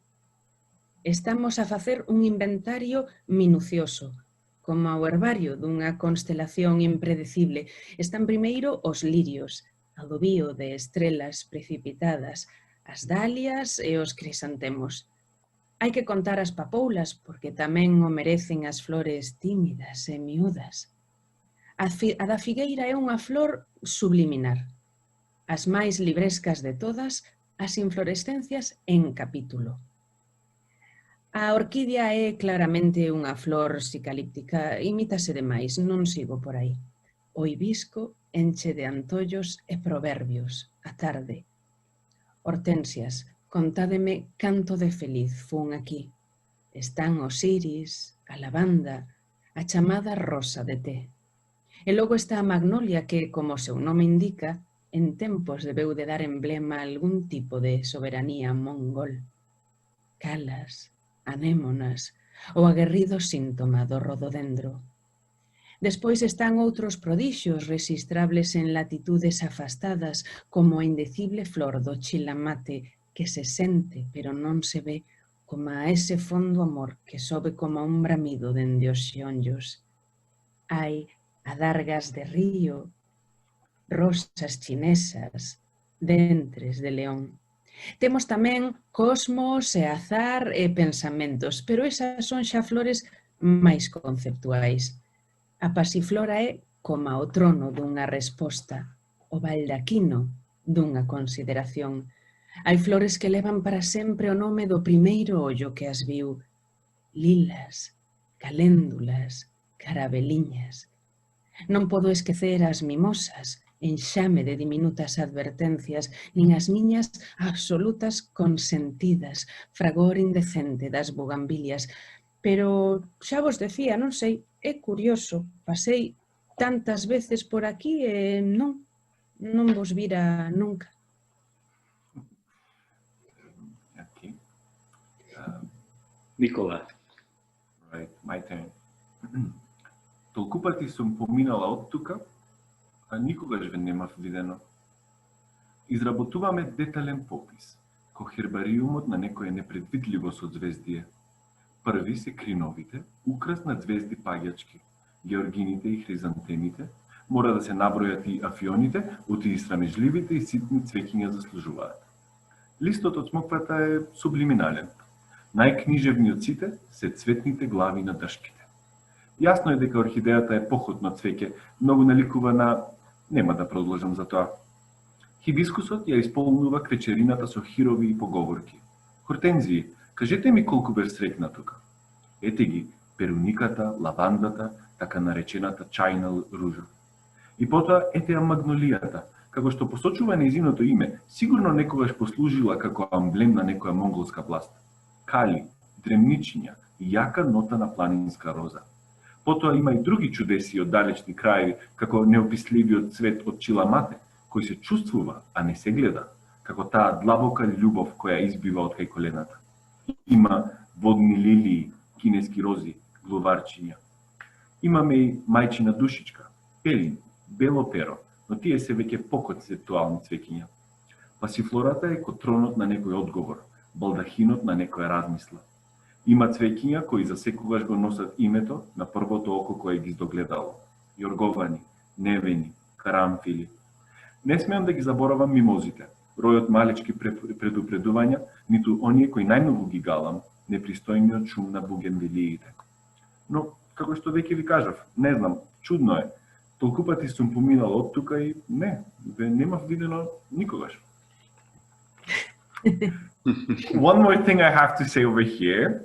Estamos a facer un inventario minucioso, como o herbario dunha constelación impredecible. Están primeiro os lirios, adobío de estrelas precipitadas, as dalias e os crisantemos. Hai que contar as papoulas, porque tamén o merecen as flores tímidas e miúdas. A da figueira é unha flor subliminar. As máis librescas de todas, as inflorescencias en capítulo. A orquídea é claramente unha flor psicalíptica, imítase demais, non sigo por aí. O hibisco enche de antollos e proverbios, a tarde. Hortensias, contádeme canto de feliz fun aquí. Están os iris, a lavanda, a chamada rosa de té. E logo está a magnolia que, como o seu nome indica, en tempos debeu de dar emblema a algún tipo de soberanía mongol. Calas, anémonas, o aguerrido síntoma do rododendro. Despois están outros prodixios rexistrables en latitudes afastadas, como a indecible flor do chilamate, que se sente, pero non se ve, como a ese fondo amor que sobe como un bramido dende os xeonllos. Hai adargas de río, rosas chinesas, dentres de león. Temos tamén cosmos e azar e pensamentos, pero esas son xa flores máis conceptuais. A pasiflora é como o trono dunha resposta, o baldaquino dunha consideración. Hai flores que levan para sempre o nome do primeiro ollo que as viu. Lilas, caléndulas, carabeliñas. Non podo esquecer as mimosas, enxame de diminutas advertencias, nin as miñas absolutas consentidas, fragor indecente das bugambilias. Pero xa vos decía, non sei, é curioso, pasei tantas veces por aquí e non vos vira nunca. Okay. Nikola. Right, my turn. Толку пати сум поминала од тука, а никогаш ве немав видено. Изработуваме детален попис, ко хербариумот на некое непредвидливо созвездие. Први се криновите, украс на звезди паѓачки, георгините и хризантемите, мора да се набројат и афионите, оти срамежливите и ситни цвеќиња заслужуваат. Листот од смоквата е сублиминален. Најкнижевни од сите се цветните глави на дашките. Јасно е дека орхидејата е походно цвеќе, многу наликува на... Нема да продолжам за тоа. Хибискусот ја исполнува кречерината со хирови и поговорки. Хортензии, кажете ми колку бев среќна тука. Ете ги, перуниката, лавандата, така наречената чајна ружа. И потоа ете ја магнолијата, како што посочува нејзиното име, сигурно некогаш послужила како амблем на некоја монголска власт. Кали, дремничиња и јака нота на планинска роза. Потоа има и други чудеси од далечни краеви, како неописливиот цвет од чиламате, кој се чувствува, а не се гледа, како таа длабока љубов која избива од кај колената. Има водни лилии, кинески рози, глуварчиња. Имаме и мајчина душичка, пелин, бело перо, но тие се веќе поконцептуални цвеќиња. Пасифлората е ко тронот на некој одговор, балдахинот на некоја размисла. Има цвеќиња кои за секогаш го носат името на првото око кое ги здогледало. Јорговани, невени, карамфили. Не смеам да ги заборавам мимозите, ројот малечки предупредувања, ниту оние кои најмногу ги галам, непристојниот шум на бугенвилиите. Но, како што веќе ви кажав, не знам, чудно е. Толку пати сум поминал од тука и ве немав видено никогаш. One more thing I have to say over here,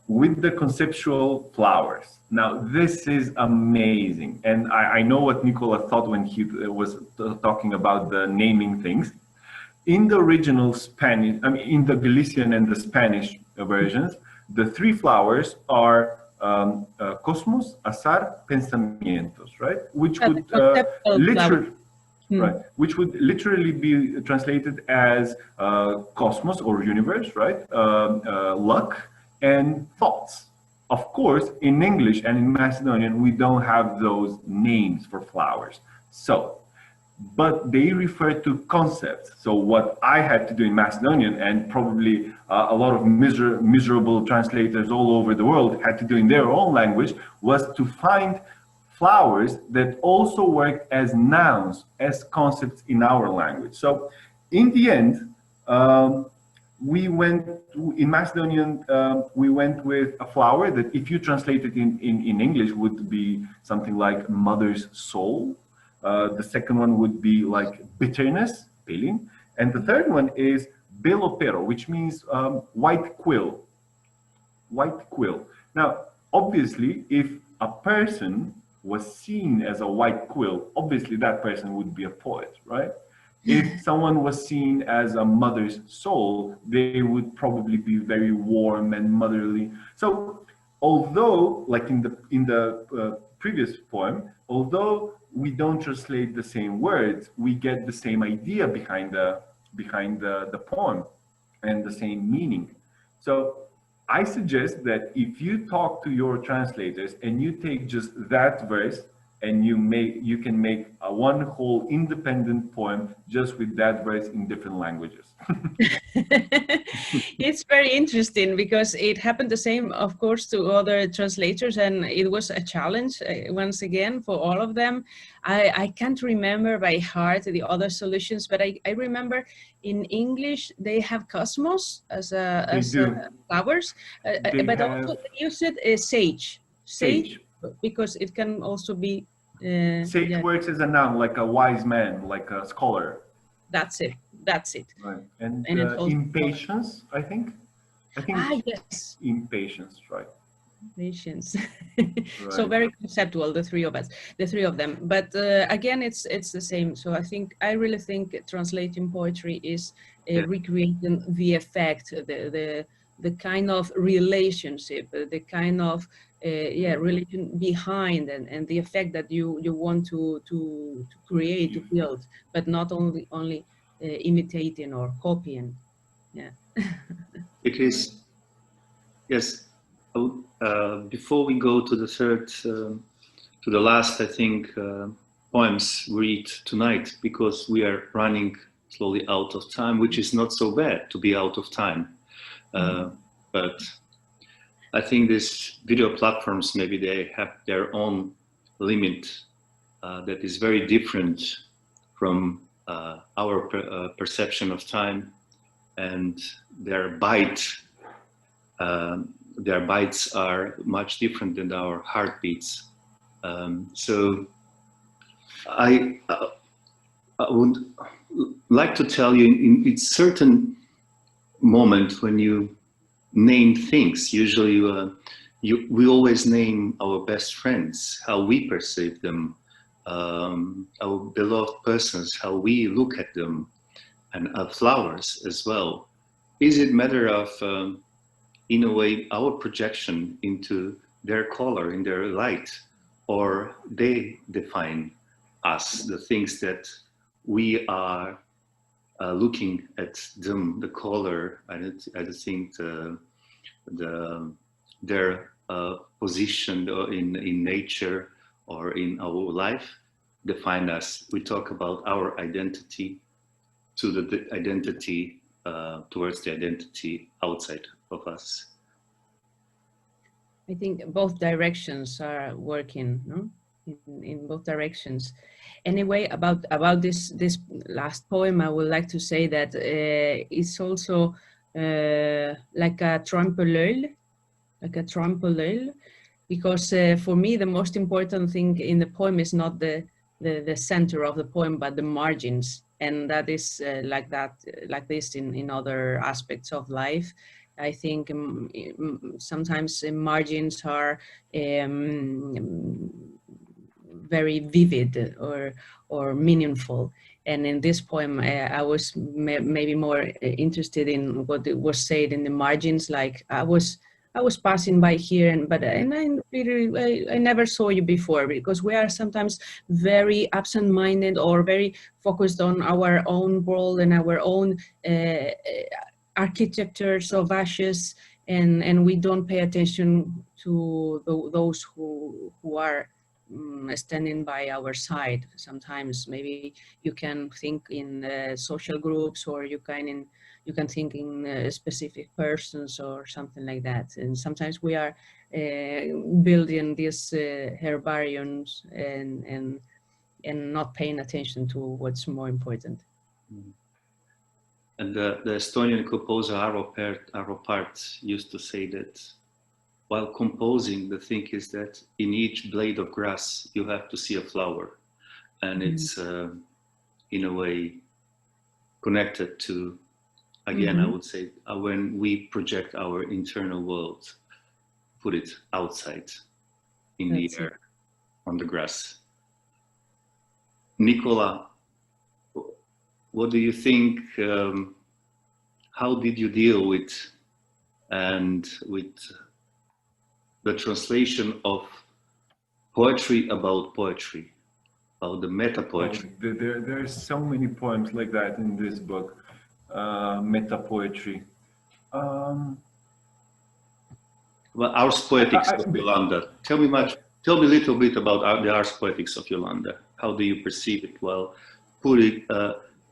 with the conceptual flowers. Now, this is amazing. And I know what Nikola thought when he was talking about the naming things. In the original Spanish, I mean, in the Galician and the Spanish versions, the three flowers are cosmos, azar, pensamientos, right? Which would literally... right? Which would literally be translated as cosmos or universe, right? Luck and thoughts. Of course, in English and in Macedonian, we don't have those names for flowers. So, but they refer to concepts. So what I had to do in Macedonian, and probably a lot of miserable translators all over the world had to do in their own language, was to find flowers that also work as nouns, as concepts in our language. So in the end, we went in Macedonian, we went with a flower that if you translate it in English would be something like mother's soul. The second one would be like bitterness, pelin. And the third one is belopero, which means white quill. White quill. Now, obviously, if a person was seen as a white quill, obviously that person would be a poet, right? If someone was seen as a mother's soul, they would probably be very warm and motherly. So, although, like in the previous poem, although we don't translate the same words, we get the same idea behind the poem and the same meaning. So I suggest that if you talk to your translators and you take just that verse and you can make a one whole independent poem just with that verse in different languages. It's very interesting because it happened the same, of course, to other translators, and it was a challenge once again for all of them. I can't remember by heart the other solutions, but I remember in English they have cosmos as flowers, but also they use it as sage. Because it can also be sage works as a noun, like a wise man, like a scholar. That's it. Right. And impatience, I think. Yes. Impatience, right. Patience. Right. So very conceptual, the three of them. But again, it's the same. So I really think translating poetry is recreating the effect, the kind of relationship, the kind of relation behind, and the effect that you want to create, to build, but not only imitating or copying. Yeah. It is, yes. Before we go to the third, to the last, I think, poems read tonight, because we are running slowly out of time, which is not so bad to be out of time. But I think these video platforms, maybe they have their own limit that is very different from our perception of time, and their bites are much different than our heartbeats. So I would like to tell you, in certain moment when you name things, usually we always name our best friends, how we perceive them, our beloved persons, how we look at them, and flowers as well. Is it matter of, in a way, our projection into their color, in their light, or they define us, the things that we are looking at them, the color, I think their position in nature or in our life define us. We talk about our identity to the identity towards the identity outside of us. I think both directions are working, no? In both directions. Anyway, about this last poem, I would like to say that it's also like a trampolin, because for me the most important thing in the poem is not the center of the poem, but the margins, and that is like this in other aspects of life. I think sometimes margins are very vivid or meaningful. And in this poem, I was maybe more interested in what it was said in the margins. Like I was I was passing by here, I never saw you before, because we are sometimes very absent-minded or very focused on our own world and our own architectures of ashes, and we don't pay attention to those who are standing by our side. Sometimes maybe you can think in social groups, or you can think in specific persons or something like that. And sometimes we are building these herbariums and not paying attention to what's more important. And the Estonian composer Arvo Pärt used to say that while composing, the thing is that in each blade of grass, you have to see a flower. And it's, in a way, connected to, again, I would say, when we project our internal world, put it outside, in the air, on the grass. Nikola, what do you think, how did you deal with the translation of poetry, about the meta poetry? There are so many poems like that in this book, meta poetry. Well, Ars Poetics of Yolanda. Tell me a little bit about the Ars Poetics of Yolanda. How do you perceive it? Well,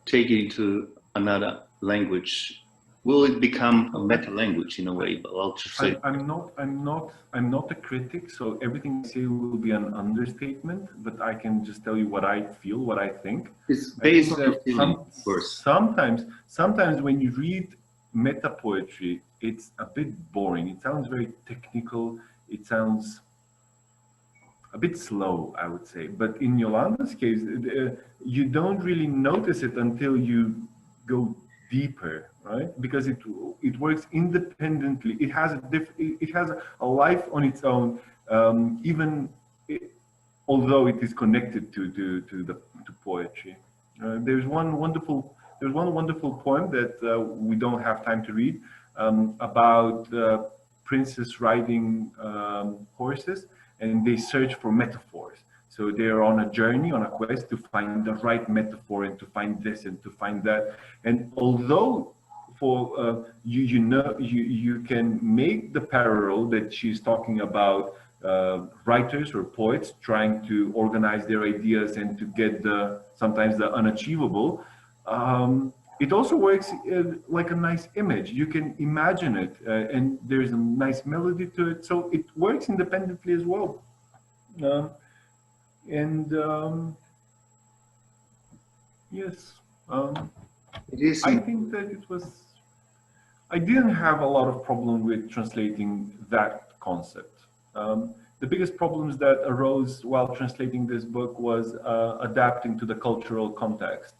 take it into another language. Will it become a meta language in a way? I'm not a critic, so everything I say will be an understatement. But I can just tell you what I feel, what I think. It's based on your feeling, of course. Sometimes when you read meta poetry, it's a bit boring. It sounds very technical. It sounds a bit slow, I would say. But in Yolanda's case, you don't really notice it until you go deeper, right? Because it works independently. It has a life on its own, although it is connected to poetry. There's one wonderful poem that we don't have time to read, about princes riding horses, and they search for metaphors. So they're on a journey, on a quest to find the right metaphor, and to find this and to find that. And although you can make the parallel that she's talking about writers or poets trying to organize their ideas and to get sometimes the unachievable, it also works like a nice image. You can imagine it, and there's a nice melody to it. So it works independently as well. Yes, it is. I think that I didn't have a lot of problem with translating that concept. The biggest problems that arose while translating this book was adapting to the cultural context.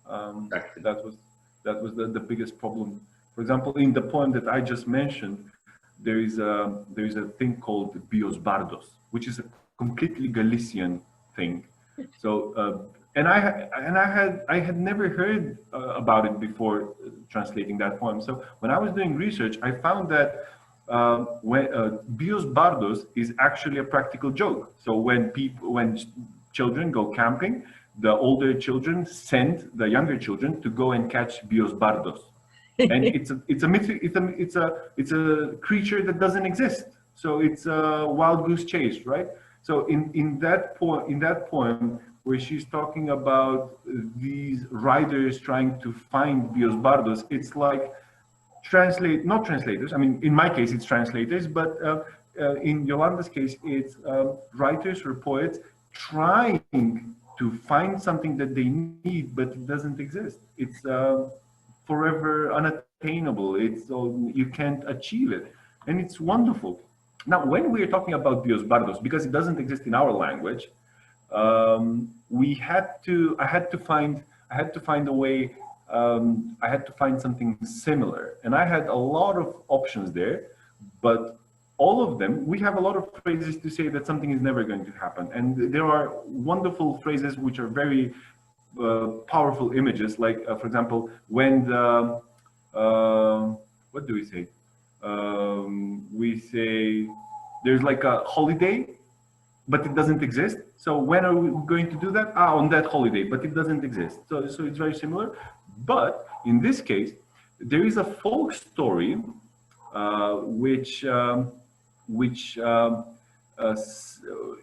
That was the biggest problem. For example, in the poem that I just mentioned, there is a thing called bios bardos, which is a completely Galician thing. So and I had never heard about it before translating that poem. So when I was doing research, I found that bios bardos is actually a practical joke. So when children go camping, the older children send the younger children to go and catch bios bardos, and it's a creature that doesn't exist. So it's a wild goose chase, right? So in that poem where she's talking about these riders trying to find bios bardos, it's like not translators. I mean, in my case, it's translators, but in Yolanda's case, it's writers or poets trying to find something that they need, but it doesn't exist. It's forever unattainable. You can't achieve it, and it's wonderful. Now, when we are talking about bios bardos, because it doesn't exist in our language, I had to find a way. I had to find something similar, and I had a lot of options there, but all of them, we have a lot of phrases to say that something is never going to happen. And there are wonderful phrases which are very powerful images. Like, for example, when what do we say? we say there's like a holiday, but it doesn't exist. So when are we going to do that? On that holiday, but it doesn't exist. So it's very similar. But in this case, there is a folk story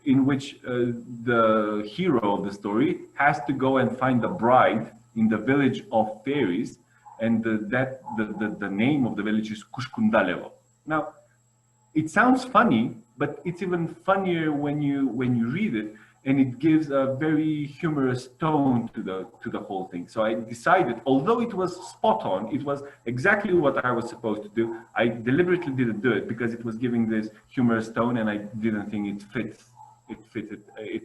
in which the hero of the story has to go and find a bride in the village of fairies, and the name of the village is Kushkundalevo. Now, it sounds funny, but it's even funnier when you read it, and it gives a very humorous tone to the whole thing. So I decided, although it was spot on, it was exactly what I was supposed to do. I deliberately didn't do it because it was giving this humorous tone, and I didn't think it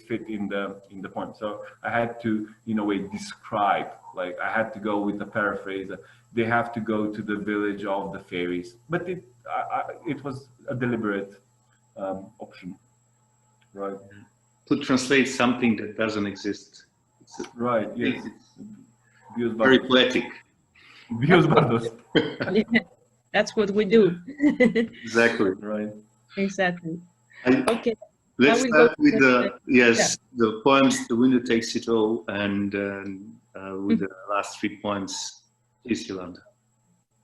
fit in the poem. So I had to, in a way, describe. Like I had to go with the paraphrase. They have to go to the village of the fairies, but it was a deliberate option, right? To translate something that doesn't exist. Right, yes. It's very poetic. That's what we do. Exactly. Right. Exactly. Okay. Let's start with the poems, The Winner Takes It All, and with the last 3 poems. Please, Yolanda.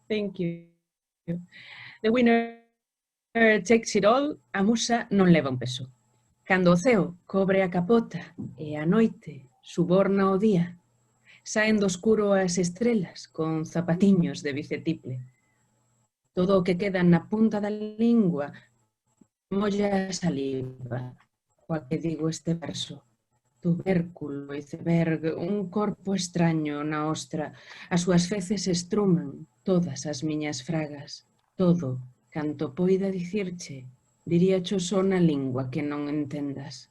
Thank you. The Winner Takes It All, a musa non leva un peso. Cando o ceo cobre a capota e a noite suborna o día, saen do escuro as estrelas con zapatiños de bicetiple. Todo o que queda na punta da lingua molla a saliva, coa que digo este verso. Tubérculo, iceberg, un corpo extraño na ostra, as súas feces estruman todas as miñas fragas. Todo, canto poida dicirche, diríacho só na lingua que non entendas.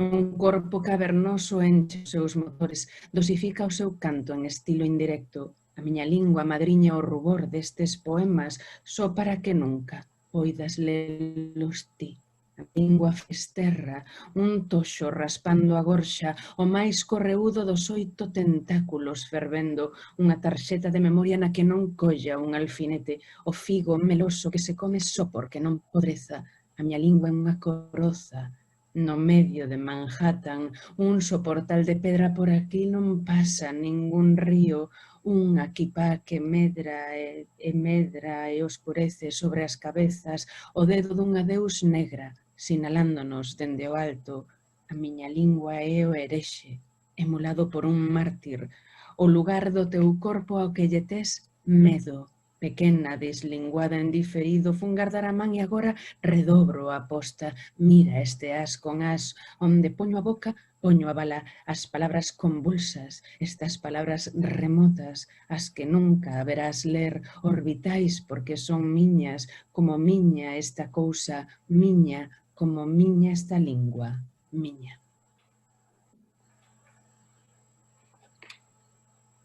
Un corpo cavernoso enche os seus motores, dosifica o seu canto en estilo indirecto. A miña lingua madriña o rubor destes poemas só para que nunca poidas lelos ti. A lingua festerra, un toxo raspando a gorxa, o máis correudo dos 8 tentáculos fervendo, unha tarxeta de memoria na que non colla un alfinete, o figo meloso que se come só porque non podreza. A miña lingua é unha coroza, no medio de Manhattan, un soportal de pedra por aquí non pasa ningún río, unha quipá que medra e oscurece sobre as cabezas, o dedo dunha deus negra, sinalándonos dende o alto. A miña lingua é o herexe, emulado por un mártir, o lugar do teu corpo ao que lle tes medo. Pequena, deslinguada en diferido, fun guardar a man e agora redobro a aposta. Mira este as con as, onde poño a boca, poño a bala, as palabras convulsas, estas palabras remotas, as que nunca haberás ler, orbitais porque son miñas, como miña esta cousa, miña, como miña esta lingua, miña.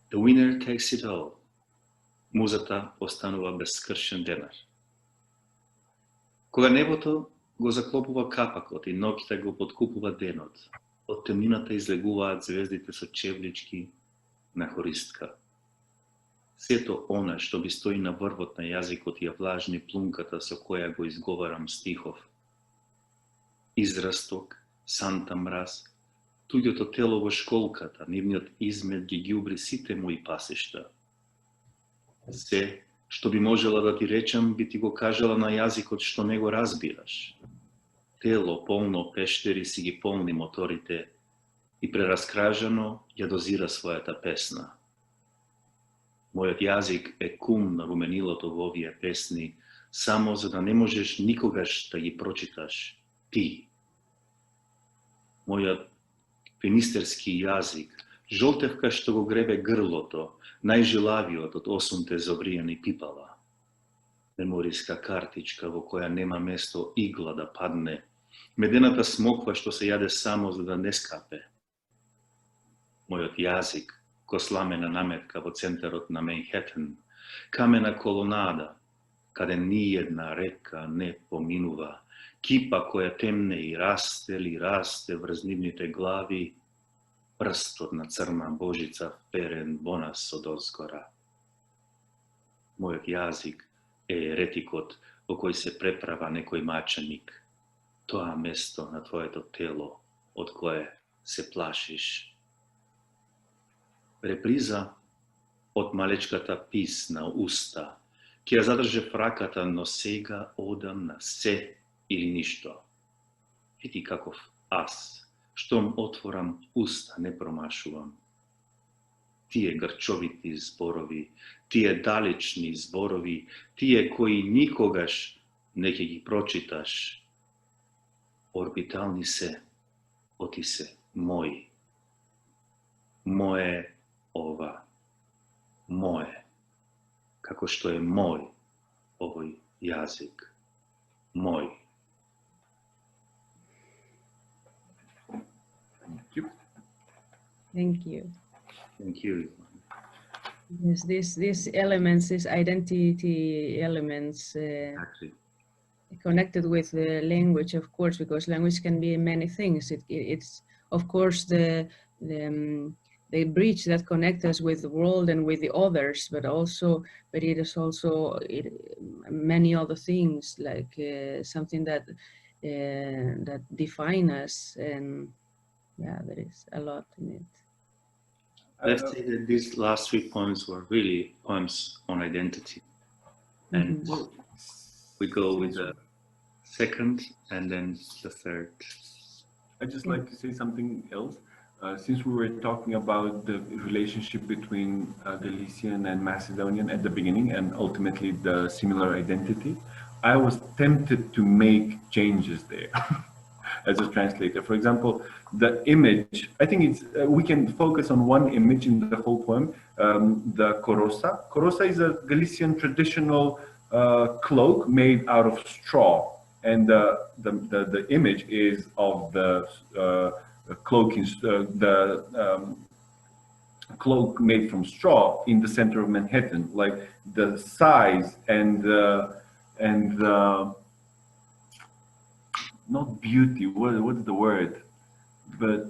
The winner takes it all. Музата останува безскршен денар. Кога небото го заклопува капакот и ноќта го подкупува денот, од темнината излегуваат звездите со чевлички на хористка. Сето она што би стои на врвот на јазикот ја влажни плунката со која го изговарам стихов. Израсток, санта мраз, туѓото тело во школката, нивниот измет ги ѓубри сите мои пасишта. Се, што би можела да ти речам, би ти го кажала на јазикот што не го разбираш. Тело полно пештери си ги полни моторите и прераскражано ја дозира својата песна. Мојот јазик е кум на руменилото во овие песни, само за да не можеш никогаш да ги прочиташ ти. Мојот финистерски јазик, жолтевка што го гребе грлото, најжилавиот од 8 зобријани пипала. Мемориска картичка во која нема место игла да падне, медената смоква што се јаде само за да не скапе. Мојот јазик, ко сламена наметка во центарот на Манхетен, камена колонада, каде ниједна река не поминува, кипа која темне и расте врз нивните глави, прстот на црна божица вперен во нас од озгора. Мојот јазик, ретикот во кој се преправа некој маченик, тоа место на твоето тело од кое се плашиш. Реприза од малечката писна уста, ќе ја задржев раката, но сега одам на се или ништо. Види каков аз, штом отворам уста, не промашувам. Тие грчовити зборови, тие далечни зборови, тие кои никогаш не ќе ги прочиташ, орбитални се, оти се мои. Мое ова, мое, како што е мој овој јазик, мој. Thank you. Thank you. Thank you. Yes, these elements, these identity elements, Exactly. connected with the language, of course, because language can be many things. It's of course the bridge that connects us with the world and with the others, but it is also many other things, like something that define us, and yeah, there is a lot in it. Let's say that these last 3 poems were really poems on identity. And we go with the second and then the third. I'd just like to say something else. Since we were talking about the relationship between Galician and Macedonian at the beginning and ultimately the similar identity, I was tempted to make changes there as a translator. For example, the image, I think it's, we can focus on one image in the whole poem, the korosa. Korosa is a Galician traditional cloak made out of straw. And the image is of the cloak made from straw in the center of Manhattan. Like the size and not beauty, what's the word? But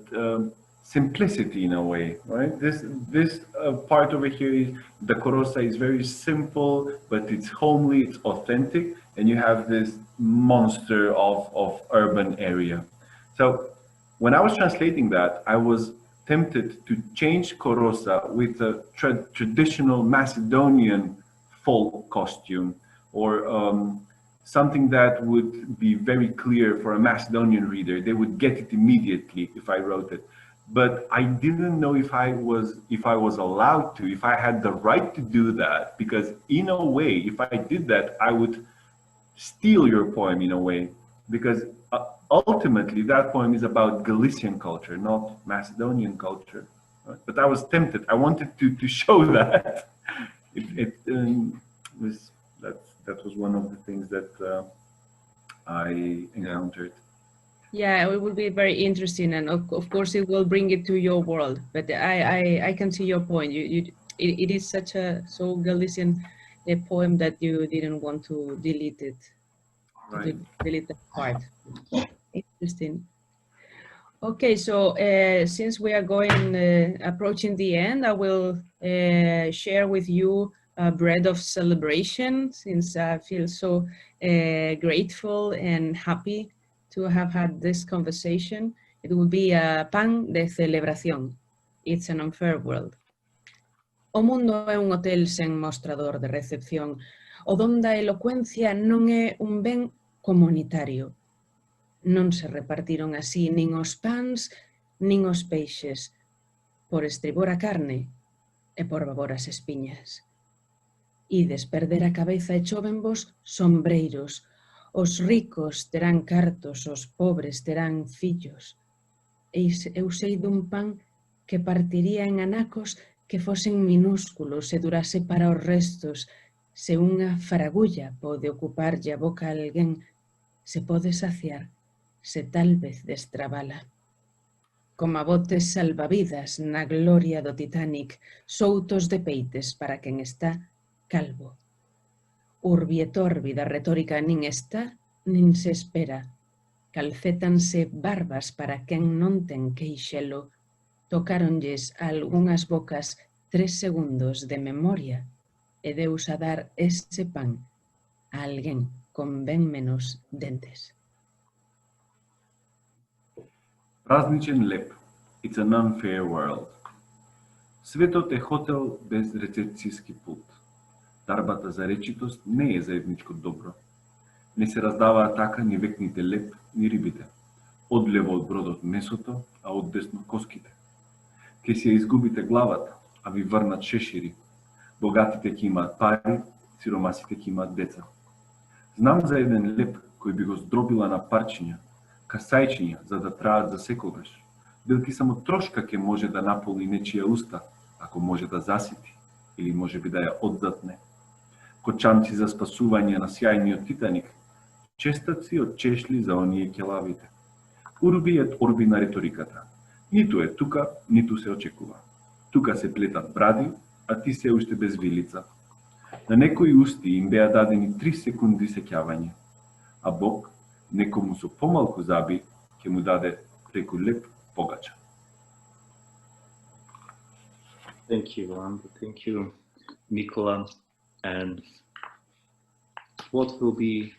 simplicity in a way, right? This part over here is the korosa is very simple, but it's homely, it's authentic, and you have this monster of urban area. So when I was translating that, I was tempted to change korosa with a traditional Macedonian folk costume, or something that would be very clear for a Macedonian reader. They would get it immediately if I wrote it. But I didn't know if I was allowed to, if I had the right to do that, because in a way, if I did that, I would steal your poem in a way, because ultimately that poem is about Galician culture, not Macedonian culture. Right? But I was tempted. I wanted to show that. That was one of the things that I encountered. Yeah, it will be very interesting, and of course it will bring it to your world. But I can see your point. It is such a so Galician a poem that you didn't want to delete it. Right. Delete that part. Interesting. Okay, so since we are going approaching the end, I will share with you a bread of celebration, since I feel so grateful and happy to have had this conversation. It will be a pan de celebración. It's an unfair world. O mundo é un hotel sen mostrador de recepción, o donde a elocuencia non é un ben comunitario. Non se repartiron así nin os pans, nin os peixes, por estribor a carne e por babor as espiñas. Ides perder a cabeza e chovenvos sombreiros, os ricos terán cartos, os pobres terán fillos. Eu sei dun pan que partiría en anacos que fosen minúsculos e durase para os restos. Se unha faragulla pode ocuparlle a boca a alguén, se pode saciar, se tal vez destrabala. Como botes salvavidas na gloria do Titanic, soutos de peites para quen está calvo. Urbi et orbi da retórica nin está, nin se espera. Calcétanse barbas para quen non ten queixelo. Tocáronlles a algunhas bocas 3 segundos de memoria e deus a dar ese pan a alguén con ben menos dentes. Prazničen lep. It's an unfair world. Светот е хотел без рецепцијски пулт. Дарбата за речитост не е заедничко добро. Не се раздаваа така ни векните леп, ни рибите. Одлево од бродот месото, а од десно коските. Ке си ја изгубите главата, а ви врнат шешири. Богатите ќе имаат пари, сиромасите ќе имаат деца. Знам за еден леп кој би го здробила на парчиња, касајчиња, за да траат за секогаш. Билки само трошка ќе може да наполни нечија уста, ако може да засити, или може би да ја одзатне. Кочанци за спасување на сјајниот Титаник, честаци од чешли за оние ќелавите. Урби ет орби на риториката. Ниту е тука, ниту се очекува. Тука се плетат бради, а ти се уште без вилица. На некои усти им беа дадени 3 секунди сеќавање, а Бог, некому со помалку заби, ќе му даде преку леп погача. Thank you, Yolanda. Thank you, Nikola. And what will be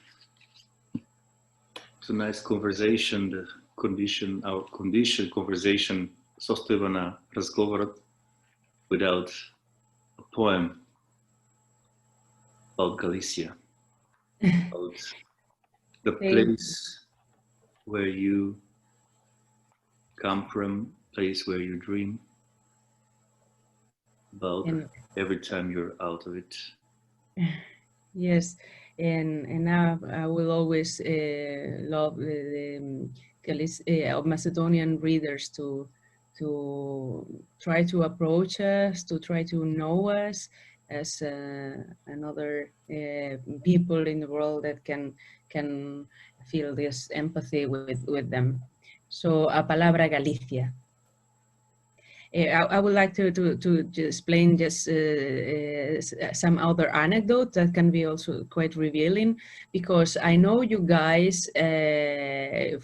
tonight's conversation, our conversation, Sostojba na razgovor, without a poem about Galicia, about the place where you come from, place where you dream, about every time you're out of it. Yes, and I will always love the Macedonian readers to try to approach us, to try to know us as another people in the world that can feel this empathy with them. So, a palabra Galicia. I would like to explain just some other anecdote that can be also quite revealing, because I know you guys in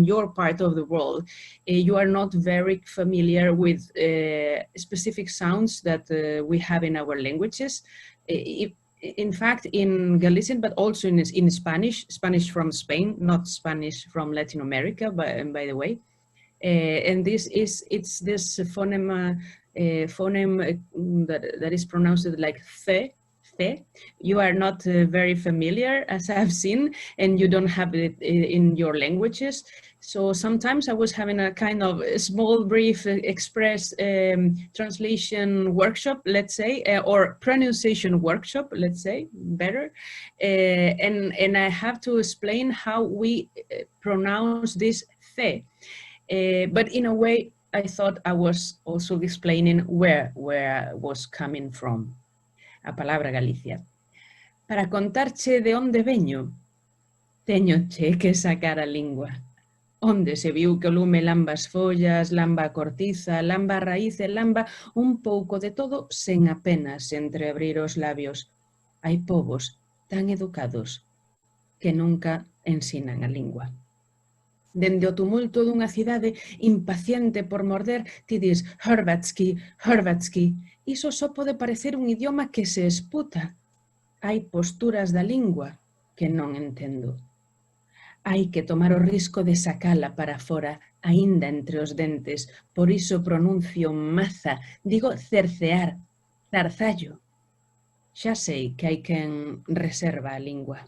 your part of the world, you are not very familiar with specific sounds that we have in our languages. In fact, in Galician, but also in Spanish from Spain, not Spanish from Latin America, by the way. And it's this phoneme that is pronounced like the. You are not very familiar, as I've seen, and you don't have it in your languages. So sometimes I was having a kind of small, brief express translation workshop, let's say, or pronunciation workshop, let's say, better. And I have to explain how we pronounce this the. But in a way, I thought I was also explaining where I was coming from. A palabra Galicia. Para contarche de onde veño, teñoche que sacar a lingua. Onde se viu que o lume lamba as follas, lamba a cortiza, lamba a raíz e lamba un pouco de todo sen apenas entreabrir os labios. Hai povos tan educados que nunca ensinan a lingua. Dende o tumulto dunha cidade impaciente por morder, ti dis Hrvatski, Hrvatski. Iso só pode parecer un idioma que se esputa. Hai posturas da lingua que non entendo. Hai que tomar o risco de sacala para fora, aínda entre os dentes. Por iso pronuncio maza, digo cercear, zarzallo. Xa sei que hai quen reserva a lingua.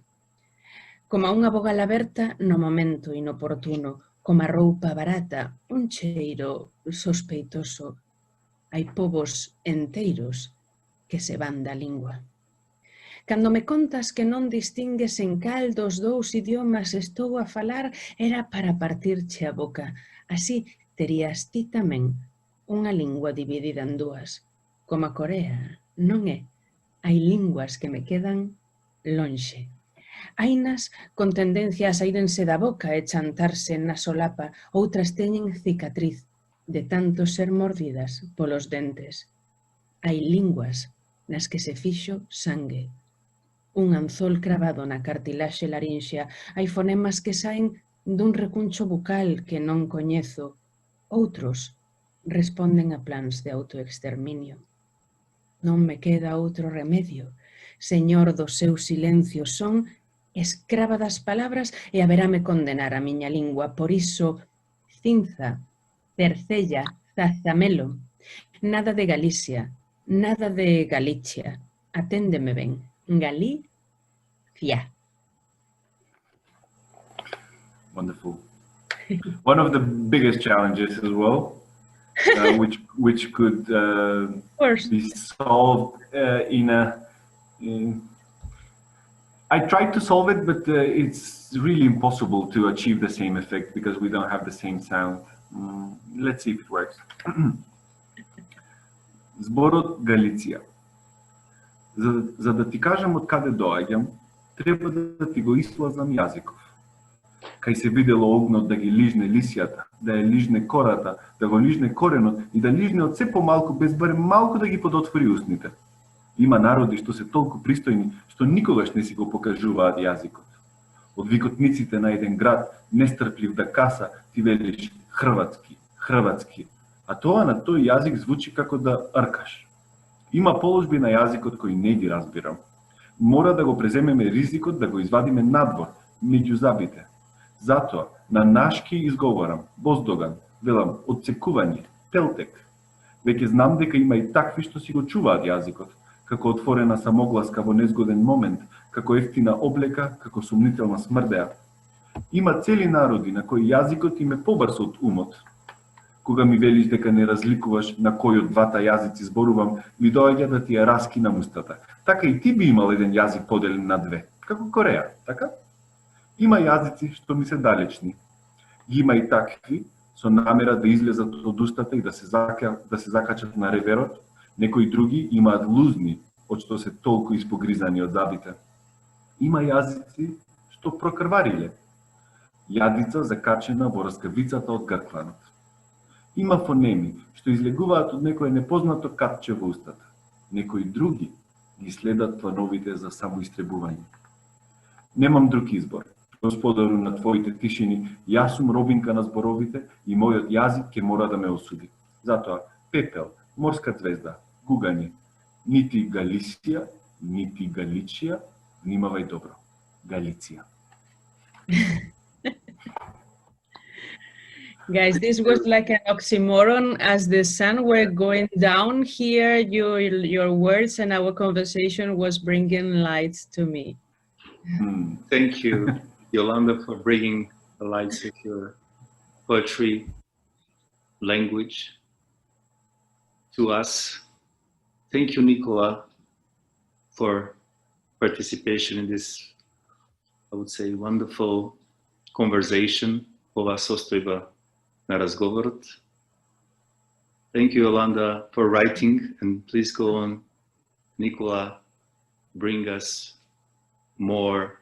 Como a unha vogal aberta no momento inoportuno, como a roupa barata, un cheiro sospeitoso. Hai povos enteiros que se van da lingua. Cando me contas que non distingues en cal dos dous idiomas estou a falar, era para partirche a boca. Así terías ti tamén unha lingua dividida en dúas. Como a Corea, non é? Hai linguas que me quedan lonxe. Hainas con tendencia a saírense da boca e chantarse na solapa, outras teñen cicatriz de tanto ser mordidas polos dentes. Hai linguas nas que se fixo sangue. Un anzol cravado na cartilaxe larinxea. Hai fonemas que saen dun recuncho bucal que non coñezo. Outros responden a plans de autoexterminio. Non me queda outro remedio señor do seu silencio son, escrava das palabras e haberame condenar a miña lingua. Por iso, cinza, cercella, zazamelo, nada de Galicia, nada de Galicia. Aténdeme ben. Galicia. Wonderful. One of the biggest challenges as well, which could Of course. be solved I tried to solve it, but it's really impossible to achieve the same effect because we don't have the same sound. Let's see if it works. Зборот Галиција. За да ти кажам од каде доаѓам, треба да ти го ислазнам јазиков. Кај се видело огнот да ги лижне лисјата, да ја лижне кората, да го лижне коренот и да лижне од се помалку, без барем малку да ги подотвори устните. Има народи што се толку пристојни, што никогаш не си го покажуваат јазикот. Од викотниците на еден град, нестрплив да каса, ти велиш хрватски, хрватски, а тоа на тој јазик звучи како да ркаш. Има положби на јазикот кои не ги разбирам. Мора да го преземеме ризикот да го извадиме надвор, меѓу забите. Затоа, на нашки изговорам, боздоган, велам, одсекување, пелтек. Веќе знам дека има и такви што си го чуваат јазикот, како отворена самогласка во незгоден момент, како ефтина облека, како сумнителна смрдеа. Има цели народи на кои јазикот им е побрз од умот. Кога ми велиш дека не разликуваш на кој од двата јазици зборувам, ми доаѓа да ти ја раскинам устата. Така и ти би имал еден јазик поделен на две, како Кореја, така? Има јазици што ми се далечни. Има и такви со намера да излезат од устата и да се закачат на реверот. Некои други имаат лузни, од што се толку испогризани од забите. Има јазици што прокрвариле. Јадица закачена во раскавицата од гркланот. Има фонеми што излегуваат од некое непознато катче во устата. Некои други ги следат плановите за самоистребување. Немам друг избор. Господару на твоите тишини, јас сум робинка на зборовите и мојот јазик ќе мора да ме осуди. Затоа, пепел, морска звезда, гугање, нити Галисија, нити Галичија, внимавај добро. Галиција. Guys, this was like an oxymoron. As the sun were going down here, your words and our conversation was bringing light to me. Thank you, Yolanda, for bringing the lights of your poetry, language to us. Thank you, Nikola, for participation in this, I would say, wonderful conversation ova Sostojba na razgovor. Thank you, Yolanda, for writing, and please go on. Nikola, bring us more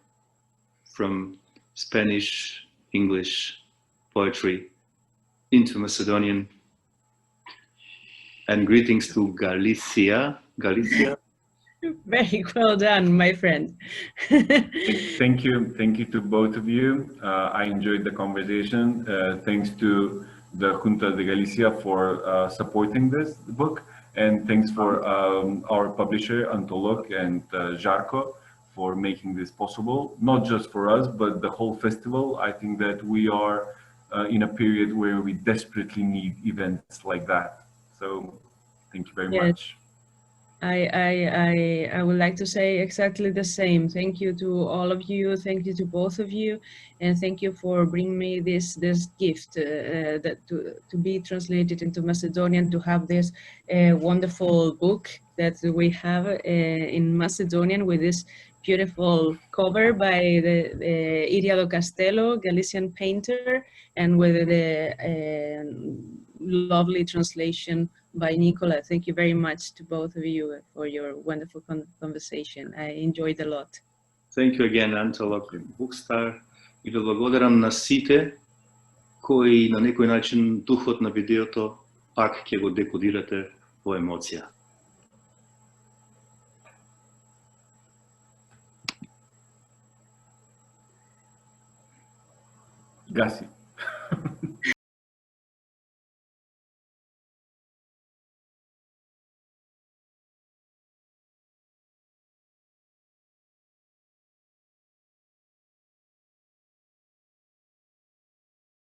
from Spanish, English poetry into Macedonian. And greetings to Galicia. Galicia. Very well done, my friend. Thank you to both of you. I enjoyed the conversation. Thanks to the Junta de Galicia for supporting this book, and thanks for our publisher Antolog and Žarko for making this possible, not just for us, but the whole festival. I think that we are in a period where we desperately need events like that. So thank you very much. I would like to say exactly the same. Thank you to all of you. Thank you to both of you, and thank you for bringing me this gift that to be translated into Macedonian, to have this wonderful book that we have in Macedonian with this beautiful cover by the Yolanda Castaño, Galician painter, and with the lovely translation by Nikola. Thank you very much to both of you for your wonderful conversation. I enjoyed a lot. Thank you again, Antolog and Bookstar. И ви благодарам на сите кои на некој начин духот на видеото пак ќе го декодирате по емоција. Гаси.